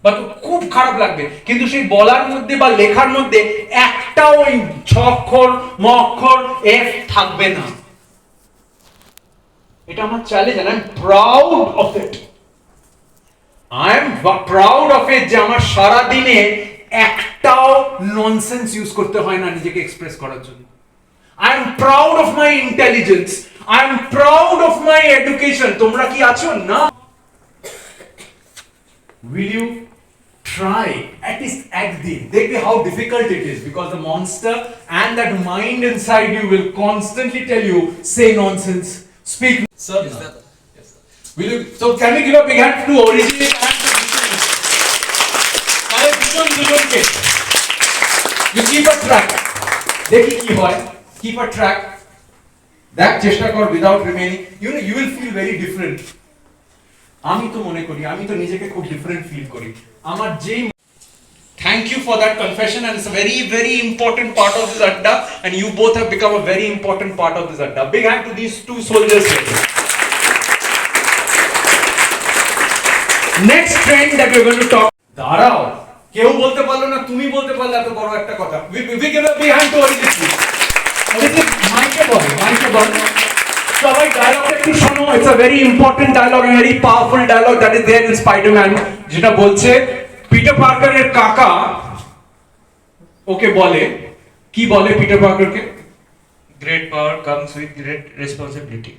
বা তোর খুব খারাপ লাগবে, কিন্তু সেই বলার মধ্যে বা লেখার মধ্যে একটাও ওই ছ অক্ষর ম অক্ষর এফ থাকবে না. এটা আমার challenge, and I'm proud of it. I am proud of it যে আমার সারা দিনে একটাও ননসেন্স ইউজ করতে হয় না নিজেকে এক্সপ্রেস করার জন্য. I am proud of my intelligence. I am proud of my education. তোমরা কি আছো না? Will you try at least at দেখবে how difficult it is, because the monster and that mind inside you will constantly tell you say nonsense, speak. Sir, is that? Yes, sir. Will you? So can we give a big hand to Origin and to দুজনকে? You keep a track. দেখি কি হয়. Keep a track. দেখ, চেষ্টা কর without remaining. You will feel very different. আমি তো মনে করি, আমি তো নিজেকে খুব ডিফারেন্ট ফিল করি. আমার যেই Thank you for that confession, and it's a very, very important part of this adda, and you both have become a very important part of this adda. Big hand to these two soldiers here. Next trend that we're going to talk. দাঁড়াও, কেউ বলতে পারলো না, তুমি বলতে পারলে এত বড় একটা কথা. We give a big hand to Origin. Origin, মাইকে বল. সবাই ডায়লগটা একটু শোনো. It's a very important dialogue, a very powerful dialogue that is there in Spider-Man, যেটা বলছে পিটার পার্কারের কাকা ওকে বলে, কি বলে Peter পার্কারকে?
Great power comes with great responsibility.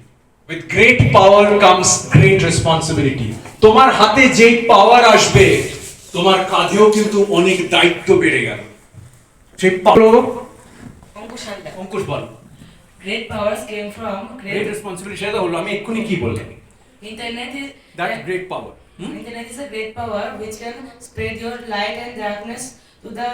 With great power comes great responsibility. তোমার হাতে যেই পাওয়ার আসবে, তোমার কাঁধেও কিন্তু অনেক দায়িত্ব বেড়ে গেল. সেই পাওয়ার অঙ্কুশ বল.
Great powers came from
Great responsibility সেটা হলো, আমি এক্ষুনি কি বললাম?
Internet is
That great power.
Internet is a great power which can spread your light and darkness to the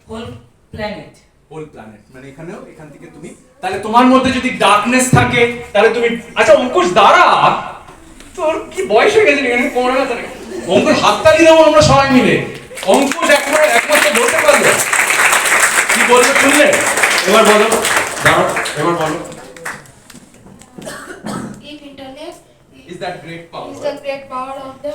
whole planet.
Whole planet, মানে এখান থেকে তুমি, তাহলে তোমার মধ্যে যদি ডার্কনেস থাকে তাহলে তুমি, আচ্ছা অঙ্কুশ দাঁড়া, তোর কি বয়স হয়ে গেছে এখানে কোমরে ব্যথা রে? অঙ্কুশ হাততালি দেবো আমরা সবাই মিলে. অঙ্কুশ একমাত্র বলতে পারলো, কি বলবে শুনলে? এবার বলো, দাঁড়াও, এবার বলো.
If internet
Is that great great
It's
power.
the great power of the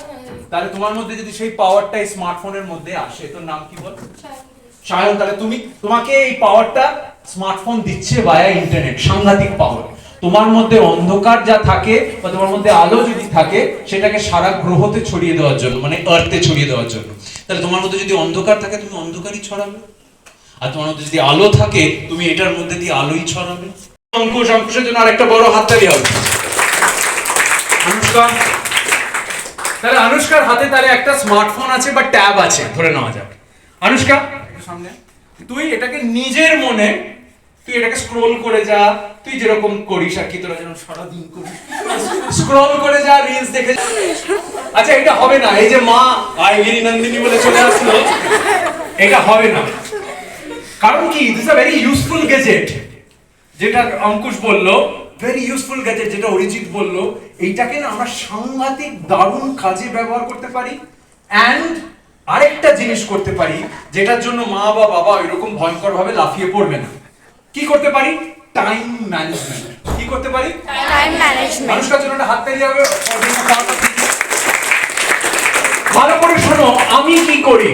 তাহলে তোমার মধ্যে যদি সেই পাওয়ারটা এই স্মার্টফোনের মধ্যে আসে, তোর নাম কি বল?
child.
সায়ন, তাহলে তোমাকে এই পাওয়ারটা স্মার্টফোন দিচ্ছে ভায়া ইন্টারনেট, সাংঘাতিক পাওয়ার। তোমার মধ্যে অন্ধকার যা থাকে বা তোমার মধ্যে আলো যদি থাকে, সেটাকে সারা গ্রহতে ছড়িয়ে দেওয়ার জন্য, মানে আর্থে ছড়িয়ে দেওয়ার জন্য। তাহলে তোমার মধ্যে যদি অন্ধকার থাকে, তুমি অন্ধকারই ছড়াবে, আর তোমার মধ্যে যদি আলো থাকে, তুমি এটার মধ্যে দিয়ে আলোই ছড়াবে। অঙ্কুশের জন্য আরেকটা বড় হাততালি হবে। অনুষ্কা, তাহলে অনুষ্কার হাতে তাহলে একটা স্মার্টফোন আছে বা ট্যাব আছে ধরে নেওয়া যাক। অনুষ্কা, একটু সামনে। তুই এটাকে নিজের মনে, তুই এটাকে স্ক্রোল করে যা, তুই যেরকম করিস আর কি, তোরা যেরকম সারাদিন করিস, স্ক্রোল করে যা, রিলস দেখে যা। আচ্ছা, এটা হবে না, এই যে মা আইগিরি নন্দিনী বলে চলে আসলো, এটা হবে না। কারণ কি, this a very useful gadget, যেটা অঙ্কুশ বললো, ভেরি ইউজফুল গ্যাজেট, যেটা অরিজিৎ বললো, এইটাকে না আমরা সাংঘাতিক দারুণ কাজে ব্যবহার করতে পারি। অ্যান্ড আরেকটা জিনিস করতে পারি, যেটার জন্য মা বা বাবা এরকম ভয়ঙ্কর ভাবে লাফিয়ে পড়বে না। কি করতে পারি? Time management. কি করতে পারি?
Time management.
মানুষটার জন্য একটা হাত তালি হবে। ভালো করে শোনো, আমি কি করি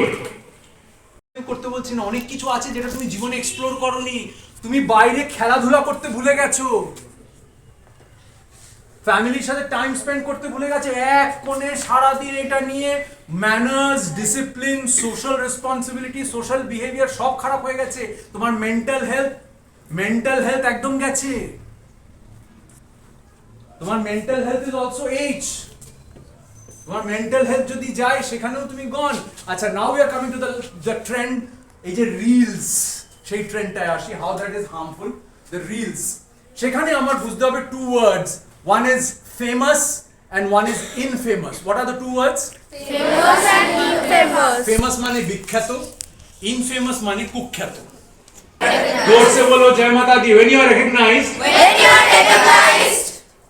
করতে বলছি না, অনেক কিছু আছে যেটা তুমি জীবনে এক্সপ্লোর করোনি। তুমি বাইরে খেলাধুলা করতে ভুলে গেছো, ফ্যামিলির সাথে টাইম স্পেন্ড করতে ভুলে গেছে, এক কোণে সারাদিন এটা নিয়ে manners, discipline, social responsibility, social behaviour সব খারাপ হয়ে গেছে। তোমার মেন্টাল হেলথ একদম গেছে। তোমার mental health is also H. তোমার মেন্টাল হেলথ যদি যায়, সেখানেও তুমি গন। আচ্ছা, now we are coming to the trend, এই যে রিলস, সেই ট্রেন্ডটায় আসি, how that is harmful, the reels. সেখানে আমার বুঝতে হবে two words, one is famous and one is infamous. What are the two words?
Famous and infamous.
Famous মানে বিখ্যাত, infamous মানে কুখ্যাত। जोर से बोलो जय माता दी। When you are recognized,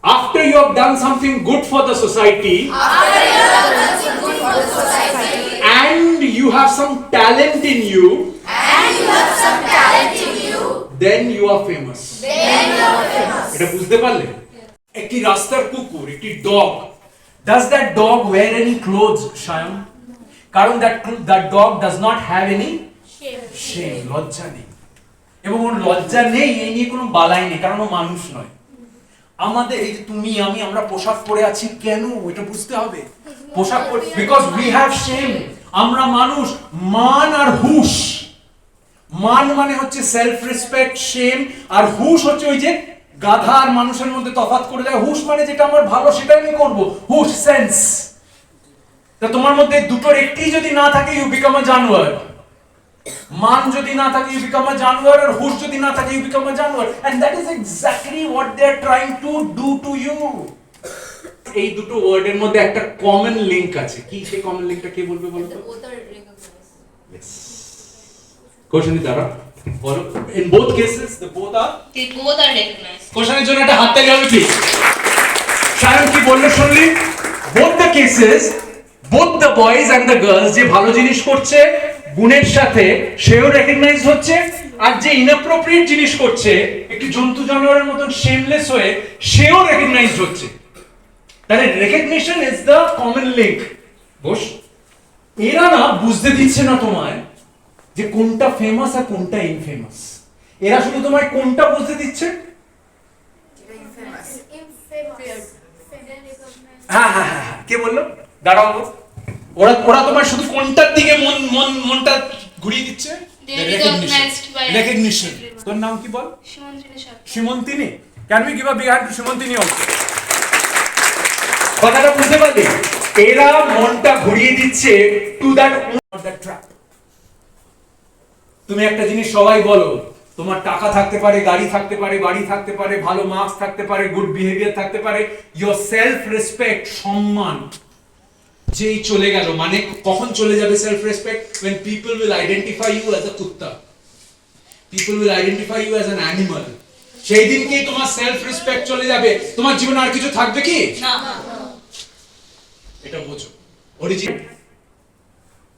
after you have done something good for the society, and you have some talent in you, then you are famous. এটা বুঝতে পারলে? একটি রাস্তার কুকুর, একটি dog, does that dog wear any clothes, Shayan? কারণ that dog does not have any shame, লজ্জা নেই। এবং ওর লজ্জা নেই, এই নিয়ে কোনো বালাই নেই, কারণ ও মানুষ নয়। আমাদের এই যে তুমি আমি, আমরা পোশাক পরে আছি কেন, এটা বুঝতে হবে। পোশাক পরে বিকজ উই হ্যাভ শেম। আমরা মানুষ, মান আর হুশ। মান মানে হচ্ছে সেলফ রেসপেক্ট, শেম, আর হুশ হচ্ছে ওই যে গাধা আর মানুষের মধ্যে তফাৎ করে দেয়। হুশ মানে যেটা আমার ভালো সেটাই আমি করব, হুশ, সেন্স। তা তোমার মধ্যে দুটোর একটি যদি না থাকে, ইউ বিকাম আ জানোয়ার। মান যদি না থাকে, ইউ বিকাম আ জানোয়ার, আর হুশ যদি না থাকে, ইউ বিকাম আ জানোয়ার। And that is exactly what they are trying to do to you. এই দুটো ওয়ার্ডের মধ্যে একটা কমন লিংক আছে। কি সেই কমন লিংকটা কে বলবে বলো তো? কোশ্চেন দ্বারা বলো, in both cases the both are
recognized.
কোশ্চেনের জন্য একটা হাততালি হবে প্লিজ। সায়ন কি বললো শুনলি? both the cases, both the boys and the girls, যে ভালো জিনিস করছে গুণের সাথে, সেও রেকগনাইজড হচ্ছে, আর যে ইনঅ্যাপ্রোপ্রিয়েট জিনিস করছে একটি জন্তু জানোয়ারের মতন শেমলেস হয়ে, সেও রেকগনাইজড হচ্ছে। তাহলে recognition is the common link. Boss, এরা না বুঝতে দিচ্ছে না তোমায় যে কোনটা ফেমাস আর কোনটা ইনফেমাস। এরা শুধু তোমায় কোনটা বুঝতে দিচ্ছে? হ্যাঁ হ্যাঁ হ্যাঁ, কে বললো? দাঁড়াও, ওরা তোমার শুধু কোনটার দিকে মনটা ঘুরিয়ে দিচ্ছে? রেকগনিশন। তোর নাম কি বল? Simantini. Can we give a big hand to Simantini also? কথাটা বুঝতে পারলি? এরা মনটা ঘুরিয়ে দিচ্ছে টু দ্যাট ট্র্যাপ। তুমি একটা জিনিস সবাই বলো, তোমার টাকা থাকতে পারে, গাড়ি থাকতে পারে, বাড়ি থাকতে পারে, ভালো মার্কস থাকতে পারে, গুড বিহেভিয়ার থাকতে পারে, ইয়োর সেলফ রেসপেক্ট, সম্মান যেই চলে গেল, মানে কখন চলে যাবে self respect? when people will identify you as a কুত্তা, people will identify you as an animal, সেই দিনকেই তোমার সেলফ রেসপেক্ট চলে যাবে। তোমার জীবনে আর কিছু থাকবে কি? না। এটা বোঝো। অরিজিন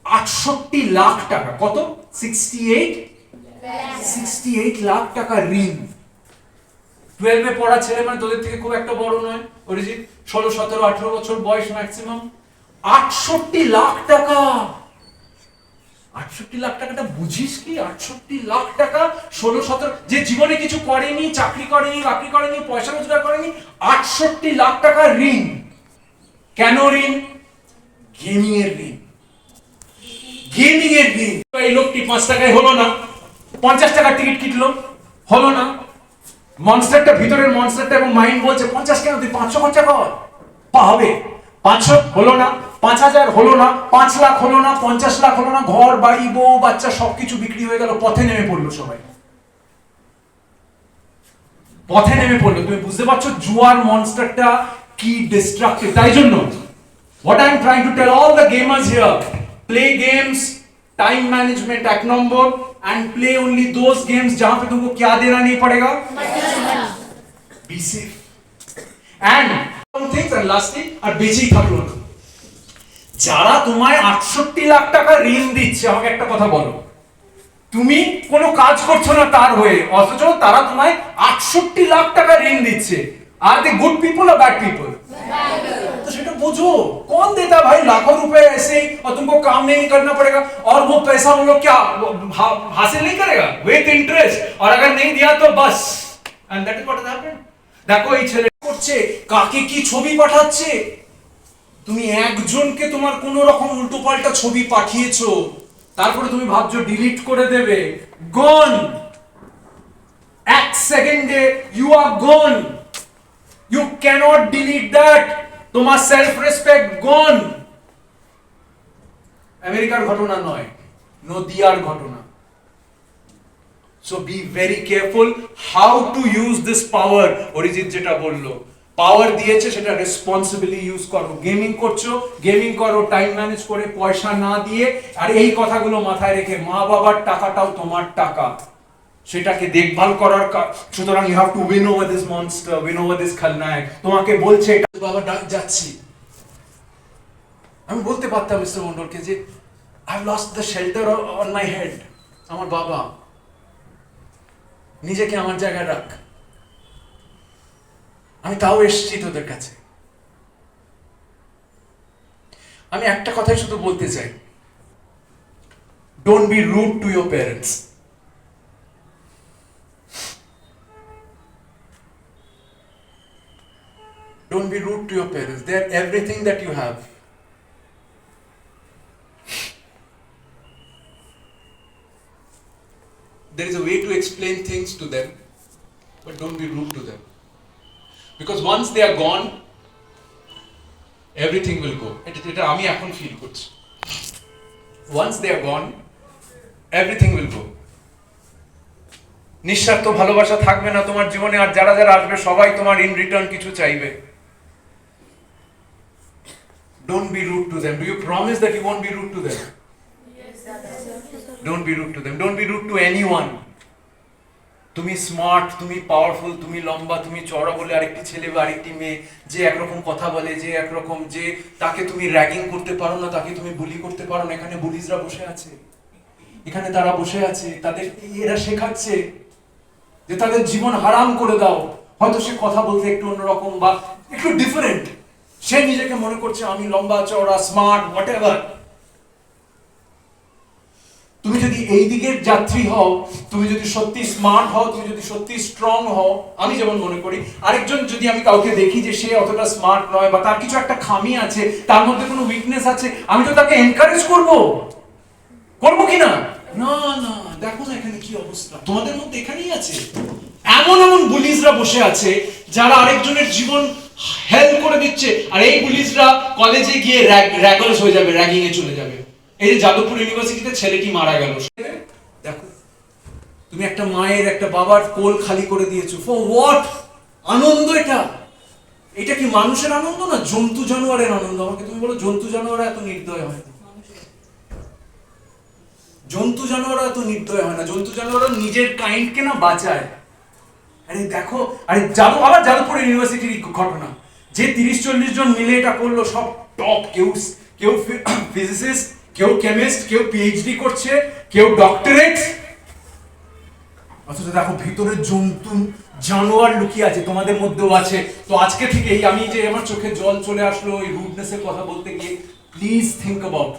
68 লাখ টাকা, কত? 68 লাখ টাকা ঋণ। 12-এ পড়া ছেলে মানে তোদের থেকে খুব একটা বড় নয় অরিজিৎ, 16, 17, 18 বছর বয়স ম্যাক্সিমাম। 68 লাখ টাকা, 68 লাখ টাকাটা বুঝিস কি? 68 লাখ টাকা 16, 17, যে জীবনে কিছু করেনি, চাকরি করেনি, বাকরি করেনি, পয়সা রোজগার করেনি, 68 লাখ টাকা ঋণ। কেন ঋণ? গেমিং এর ঋণ, গেমিং এর ঋণ। এই লোকটি 5 টাকায় হলো না, 50 টাকার টিকিট কিনলো, হলো না। মনস্টারটা, ভিতরের মনস্টারটা এবং মাইন্ড বলছে 50 কেন, তুই 500 খরচা কর, হবে। 500 হলো না, 5000 হলো না, 5 লাখ হলো না, 50 লাখ হলো না, ঘর বাড়ি বউ বাচ্চা সবকিছু বিক্রি হয়ে গেল, পথে নেমে পড়লো সবাই, পথে নেমে পড়লো। তুমি বুঝতে পারছো জুয়ার মনস্টারটা কি ডিস্ট্রাকটিভ। তাই জন্য what I am trying to tell all the gamers here, play games, time management এক নম্বর, and play only those games जहां पे तुमको क्या देना नहीं पड़ेगा, be safe, and one thing and lastly, আর বেঁচেই থাকলো না। যারা তোমায় 68 লাখ টাকা ঋণ দিচ্ছে, আমাকে একটা কথা বলো, তুমি কোনো কাজ করছো না তার হয়ে, অথচ তারা তোমায় 68 লাখ টাকা ঋণ দিচ্ছে। আর দে গুড পিপল আর ব্যাড পিপল? तो सेटा बुझो, कौन देता भाई लाखों रुपए ऐसे ही और तुमको काम नहीं करना पड़ेगा, और वो पैसा हम लोग क्या हासिल नहीं करेगा विद इंटरेस्ट, और अगर नहीं दिया तो बस, and that is what has happened. দেখো এই ছেলে করছে, কাকে কি ছবি পাঠাচ্ছে, তুমি একজনকে তোমার কোনো রকম উল্টোপাল্টা ছবি পাঠিয়েছো, তারপরে তুমি ভাবছো ডিলিট করে দেবে, গন, এক সেকেন্ডে you are gone, you can't delete that, তোমার সেলফ রেসপেক্ট গন। আমেরিকার ঘটনা নয়, নদিয়ার ঘটনা। So be very careful how to use this power. Arijit যেটা বললো, পাওয়ার দিয়েছে সেটা রেসপন্সিবলি ইউজ করো। গেমিং করছো, গেমিং করো টাইম ম্যানেজ করে, পয়সা না দিয়ে। আর এই কথাগুলো মাথায় রেখে, মা বাবার টাকাটাও তোমার টাকা, সেটাকে দেখভাল করার। সুতরাং you have to win over this monster, win over this খলনায়ক। তোমাকে বলছে এটা, বাবা ডাক যাচ্ছি। আমি বলতে পারতাম মিস্টার মন্ডলকে যে I have lost the shelter on my head, আমার বাবা, নিজেকে আমার জায়গায় রাখ। আমি তাও এসেছি তোদের কাছে। আমি একটা কথাই শুধু বলতে চাই, don't be rude to your parents. Don't be rude to your parents. They are everything that you have. There is a way to explain things to them, but don't be rude to them. Because once they are gone, everything will go. এটা আমি এখন feel করছি। Once they are gone, everything will go. নিঃস্বার্থ ভালোবাসা থাকবে না তোমার জীবনে, আর যারা যারা আসবে সবাই তোমার ইন রিটার্ন কিছু চাইবে। Don't be rude to them. Do you promise that you won't be rude to them? Yes. Don't be rude to them. Don't be rude to anyone. তুমি স্মার্ট, তুমি পাওয়ারফুল, তুমি লম্বা, তুমি চওড়া বলে আরেকটি ছেলে বা আরেকটি মেয়ে যে একরকম কথা বলে, যে একরকম, যে তাকে তুমি র্যাগিং করতে পারো না, তাকে তুমি বুলি করতে পারো না। এখানে বুলিজরা বসে আছে, এখানে তারা বসে আছে, তাদের এরা শেখাচ্ছে যে তাদের জীবন হারাম করে দাও। হয়তো সে কথা বলতে একটু অন্যরকম বা একটু ডিফারেন্ট, সে নিজেকে মনে করছে আমি লম্বা চওড়া স্মার্ট হোয়াটএভার। তুমি যদি এই দিকের যাত্রী হও, তুমি যদি সত্যি স্মার্ট হও, তুমি যদি সত্যি স্ট্রং হও, আমি যেমন মনে করি, আরেকজন যদি আমি কাউকে দেখি যে সে অতটা স্মার্ট নয় বা তার কিছু একটা খামি আছে, তার মধ্যে কোনো উইকনেস আছে, আমি তো তাকে এনকারেজ করবো কি না? না না, দেখো না এখানে কি অবস্থা, তোমাদের মধ্যে এখানেই আছে। এমন এমন বুলিজরা বসে আছে যারা আরেকজনের জীবন হেল্প করে দিচ্ছে, আর এই পুলিশরা কলেজে গিয়ে র্যাগলস হয়ে যাবে, র্যাগিং এ চলে যাবে। এই যে যাদবপুর ইউনিভার্সিটিতে ছেলেটি মারা গেল, দেখো তুমি একটা মায়ের একটা বাবার কোল খালি করে দিয়েছো, ফর হোয়াট? আনন্দ এটা? এটা কি মানুষের আনন্দ না জন্তু জানোয়ারের আনন্দ? আমাকে তুমি বলো, জন্তু জানোয়ার এত নির্দয় হয় না, জন্তু জানোয়ার এত নির্দয় হয় না, জন্তু জানোয়ার নিজের কাইন্ডকে না বাঁচায়। আরে দেখো, আরে আবার যাদবপুর ইউনিভার্সিটির ঘটনা, যে 30-40 জন মিলে এটা করলো, সব টপ, কেউ ফিজিসিস্ট, কেউ কেমিস্ট, কেউ পিএইচডি করছে, কেউ ডক্টরেট, অথচ দেখো ভিতরে জন্তু জানোয়ার লুকিয়ে আছে, তোমাদের মধ্যেও আছে। তো আজকে থেকেই আমি যে আমার চোখে জল চলে আসলো এই রুডনেসের কথা বলতে গিয়ে, প্লিজ থিঙ্ক অ্যাবাউট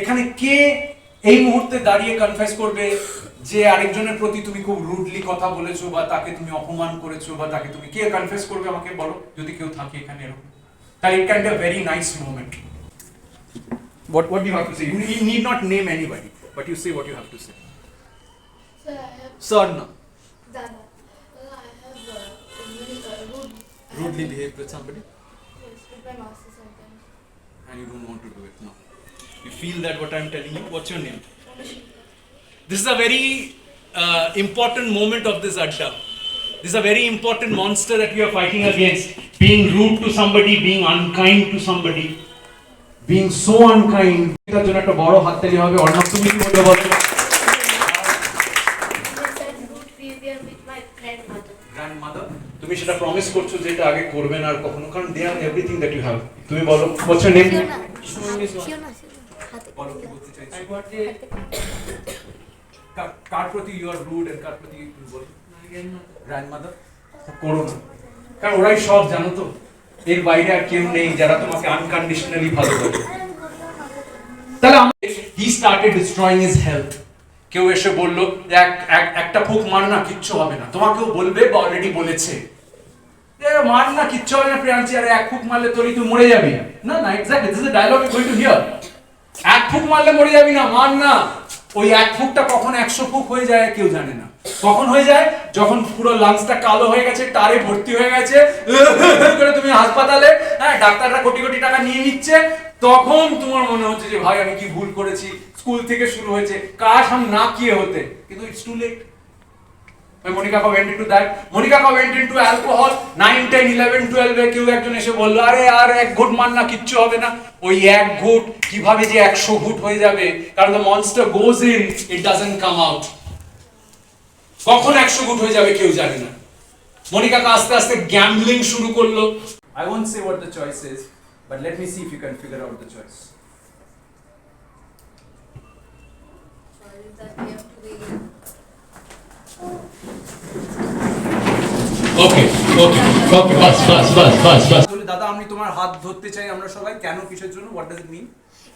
এখানে কে এই মুহূর্তে দাঁড়িয়ে কনফেস করবে যে আরেকজনের প্রতি তুমি খুব রুডলি কথা বলেছো বা তাকে তুমি অপমান করেছো বা তাকে তুমি কে কনফেস করবে আমাকে বলো, যদি কেউ থাকে এখানে এরকম, তাহলে it can be a very nice moment. What do you have to say? You need not name anybody, but you say what you have to say.
Sir, I have
Sir, no.
Dada. I have very
Rudely behaved with somebody
Yes, with my master sometimes.
and you don't want to do it. No. You feel that what I'm telling you. What's your name? This is a very important moment of this adda. This is a very important monster that we are fighting against. Being rude to somebody, being unkind to somebody, being so unkind. এটার জন্য একটা বড় হাততালি হবে। অর্ণব তুমি কি বলতে বলো?
I said rude behavior with my grandmother.
Grandmother, তুমি সেটা প্রমিস করছো যে এটা আগে করবে না আর কখনো, কারণ দে আর এভরিথিং দ্যাট ইউ হ্যাভ। তুমি বলো, what's your name?
Fiona. Fiona.
বলো কি বলতে চাইছো? কার প্রতি ইউ আর রুড এন্ড কার প্রতি তুমি বলো? গ্র্যান্ডমাদার। করো না, কারণ ওরাই সব জানো তো, এর বাইরে আর কেউ নেই যারা তোমাকে আনকন্ডিশনালি ভালোবাসে। তাহলে he started destroying his health. কেউ এসে বলল একটা ফুক মার না, কিচ্ছু হবে না। তোমাকেও বলবে বা অলরেডি বলেছে মার না, কিচ্ছু হবে না প্রিয়াঙ্কি, আরে এক ফুক মারলে তুই মরে যাবি। না না, exactly this is the dialogue you going to hear. এক ফুক মারলে মরে যাবি না, মার না। ওই এক ফুকটা কখন 100 ফুক হয়ে যায় কেউ জানে না। কখন হয়ে যায়? যখন পুরো লাংসটা কালো হয়ে গেছে, টারে ভর্তি হয়ে গেছে, করে তুমি হাসপাতালে, হ্যাঁ ডাক্তাররা কোটি কোটি টাকা নিয়ে নিচ্ছে, তখন তোমার মনে হচ্ছে যে ভাই আমি কি ভুল করেছি। স্কুল থেকে শুরু হয়েছে কাশ হাম না কিয়ে হতে, কিন্তু it's too late. Monica went into that. Monica went into alcohol 9, 10, 11, 12 এ কেউ একজন এসে বলল আরে আর এক ঘুট মান না, কিচ্ছু হবে না। ওই এক ঘুট কিভাবে যে 100 ঘুট হয়ে যাবে, কারণ the monster goes in, it doesn't come out. কখন 100 ঘুট হয়ে যাবে কেউ জানে না। মনিকা আস্তে আস্তে গ্যাম্বলিং শুরু করলো। I won't say what the choice is, but let me see if you can figure out the choice. Okay, bas. দাদা আমি তোমার হাত ধরতে চাই আমরা সবাই, কেন কিসের জন্য, what does it mean?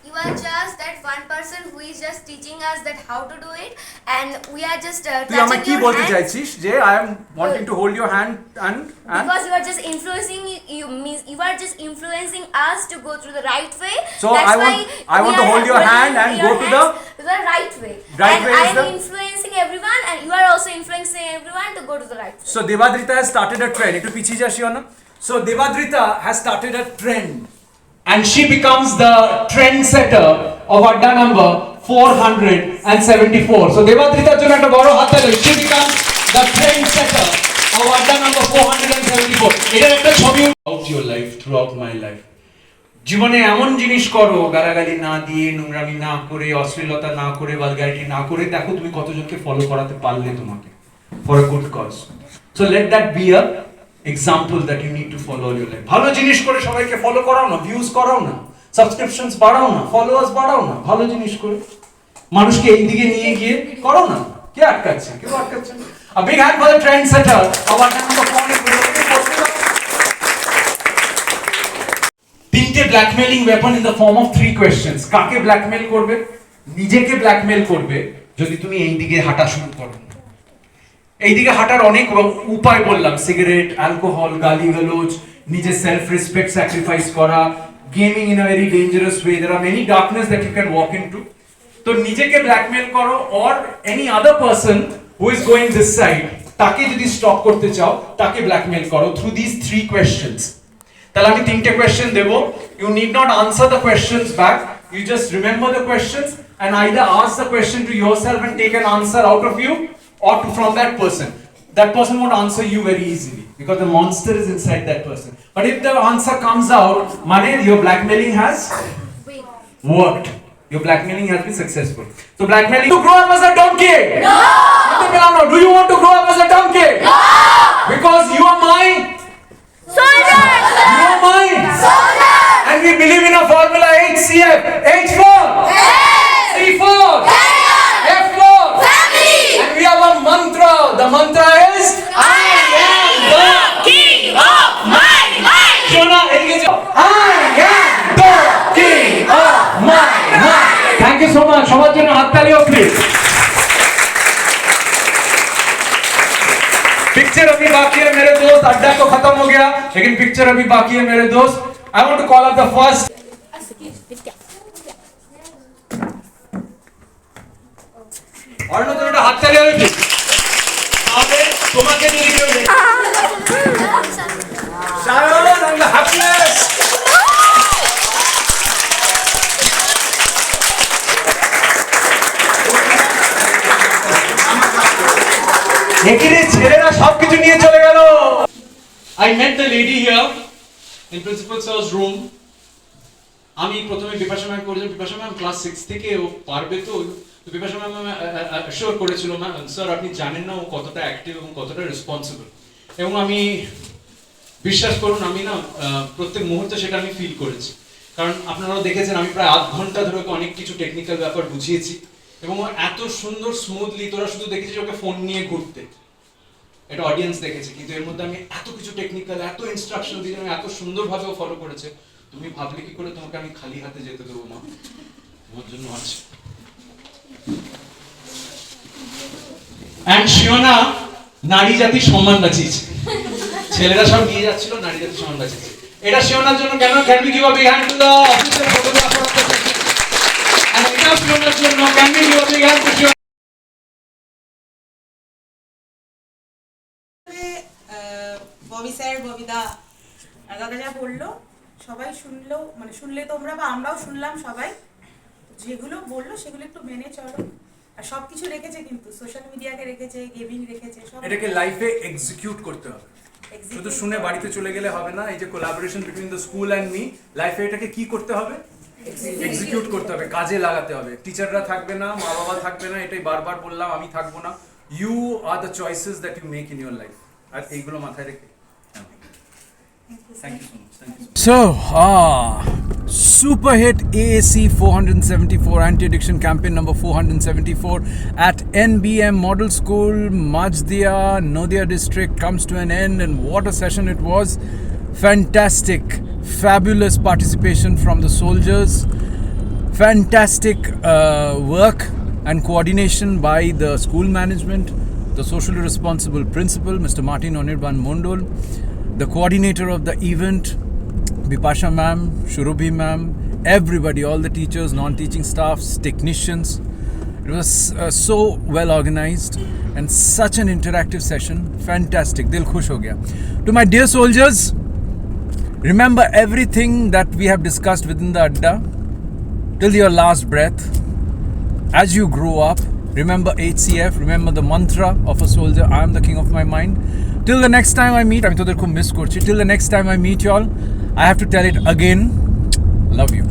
You are just that one person who is just teaching us that how to do it, and we are just
তুই আমাকে কি
touching your
বলতে
hand.
চাইছিস যে I am wanting to hold your hand and
Because you are just influencing, you means you are just influencing us to go through the right way.
So
That's
I
why
want
we
to
are
hold your
holding
hand and
your
go to the
hands to the right way.
Right
And
way
I
is
am
the-
influencing everyone, and you are also influencing everyone to go to the right way.
So Devadrita has started a trend. একটু পিছিয়ে যাস না। So Devadrita has started a trend, and she becomes the trendsetter of Adda number 474. So Devadritaর জন্য একটা বড় হাততালি। She becomes the trendsetter of Adda number 474. এটার একটা ছবি out your life, throughout my life. জীবনে এমন জিনিস করো, গালাগালি না দিয়ে, নোংরামি না করে, অশ্লীলতা না করে, ভালগারিটি না করে, দেখো তুমি কতজনকে ফলো করাতে পারলে তোমাকে, for a good cause. So let that be a example that you need to follow all your life. ভালো জিনিস করে সবাইকে ফলো করাও না, ভিউজ করাও না, সাবস্ক্রিপশনস বাড়াও না, ফলোয়ার্স বাড়াও না, ভালো জিনিস করে মানুষকে এই দিকে নিয়ে গিয়ে করো না। কে আটকাচ্ছে? কেউ আটকাচ্ছে না। A big hand for the trendsetter of our number 474. তিনটে blackmailing weapon in the form of 3 questions. কাকে ব্ল্যাকমেইল করবে? নিজেকে ব্ল্যাকমেইল করবে যদি তুমি এই দিকে হাঁটা শুরু করো। এইদিকে হাঁটার অনেক উপায় বললাম, সিগারেট, অ্যালকোহল, গালিগালোজ, নিজের সেলফ রেসপেক্ট স্যাক্রিফাইস করা, gaming in a very dangerous way, there are many darkness that you can walk into. তো নিজেকে ব্ল্যাকমেইল করো, or any other person who is going this side, তাকে যদি স্টপ করতে চাও তাকে ব্ল্যাকমেইল করো থ্রু দিস 3 কোয়েশ্চেনস। তাহলে আমি 3টে কোয়েশ্চেন দেব, you need not answer the questions back, you just remember the questions and either ask the question to yourself and take an answer out of you, or from that person. That person won't answer you very easily because the monster is inside that person. But if the answer comes out, Mane, your blackmailing has worked. Your blackmailing has been successful. So blackmailing to grow up as a donkey. No. Do you want to grow up as a donkey? No. Because you are my
Soldiers!
You are my
Soldiers!
And we believe in a formula HCF. H4. C4. F4.
Family!
And we have a mantra picture अभी बाकी है मेरे दोस्त, अड्डा तो खत्म हो गया लेकिन पिक्चर अभी बाकी है मेरे दोस्त. I want to call up the first. और नতুन একটা হাত তালি হবে কি? তাহলে তোমাকে নিয়ে কেউ নেই. Sharon and the happiness. এখানে ছেলেরা সবকিছু নিয়ে চলে গেল. I met the lady here in principal sir's room. আমি প্রথমে বিপাশা ম্যাম করেছিলাম, বিপাশা ম্যাম ক্লাস 6 থেকে ও পারবে তো বিপাশা ম্যাম অ্যাসিওর করেছিল ম্যাম স্যার আপনি জানেন না ও কতটা অ্যাক্টিভ এবং কতটা রেসপন্সিবল, এবং আমি বিশ্বাস করুন আমি না প্রত্যেক মুহূর্তে সেটা আমি ফিল করেছি, কারণ আপনারাও দেখেছেন আমি প্রায় আধ ঘন্টা ধরে ওকে অনেক কিছু টেকনিক্যাল ব্যাপার বুঝিয়েছি এবং ও এত সুন্দর স্মুথলি, তোরা শুধু দেখেছিস ওকে ফোন নিয়ে ঘুরতে, এটা অডিয়েন্স দেখেছে, কিন্তু এর মধ্যে আমি এত কিছু টেকনিক্যাল এত ইনস্ট্রাকশন দিয়েছি, এত সুন্দরভাবে ও ফলো করেছে, তুমি ভাবলে কি করে তোমাকে আমি খালি হাতে যেতে দেবো মা, তোমার জন্য আছে। এন্ড শিওনা নারী জাতির সম্মান বাঁচিয়েছে, ছেলেরা সব নিয়ে যাচ্ছিল, নারী জাতির সম্মান বাঁচিয়েছে, এটা শিওনার জন্য কেন? Can we give a big hand to the officer photographer of the section, and এটা শিওনার জন্য can we give a big hand to Shiona.
Bobby sir, ববিদা আর দাদা যা বললো সবাই শুনলো, মানে শুনলে তোমরা বা আমরাও শুনলাম, সবাই যেগুলো বললো সেগুলো একটু মেনে চলো, আর সব কিছু রেখেছে কিন্তু সোশ্যাল মিডিয়াকে রেখেছে, গেমিং রেখেছে, সব
এটাকে লাইফে এক্সিকিউট করতে হবে, শুধু শুনে বাড়িতে চলে গেলে হবে না। এই যে collaboration between the school and me, লাইফে এটাকে কি করতে হবে? এক্সিকিউট করতে হবে, কাজে লাগাতে হবে। টিচাররা থাকবে না, মা বাবা থাকবে না, এটাই বারবার বললাম, আমি থাকবো না। You are the choices that you make in your life, আর এইগুলো মাথায় রেখে thank you so much. Thank you so much.
So, super hit AAC 474 anti-addiction campaign number 474 at NBM Model School, Majdia, Nodia district comes to an end, and what a session it was. Fantastic, fabulous participation from the soldiers, fantastic work and coordination by the school management, the socially responsible principal, Mr. Martin Onirban Mondol, the coordinator of the event, Bipasha ma'am, Shurubhi ma'am, everybody, all the teachers, non-teaching staffs, technicians. It was so well organized and such an interactive session. Fantastic. Dil khush ho gaya. To my dear soldiers, remember everything that we have discussed within the Adda till your last breath. As you grow up, remember HCF, remember the mantra of a soldier, I am the king of my mind. Till the next time I meet, I'm toder khub miss korchi. Till the next time I meet you all, I have to tell it again. Love you.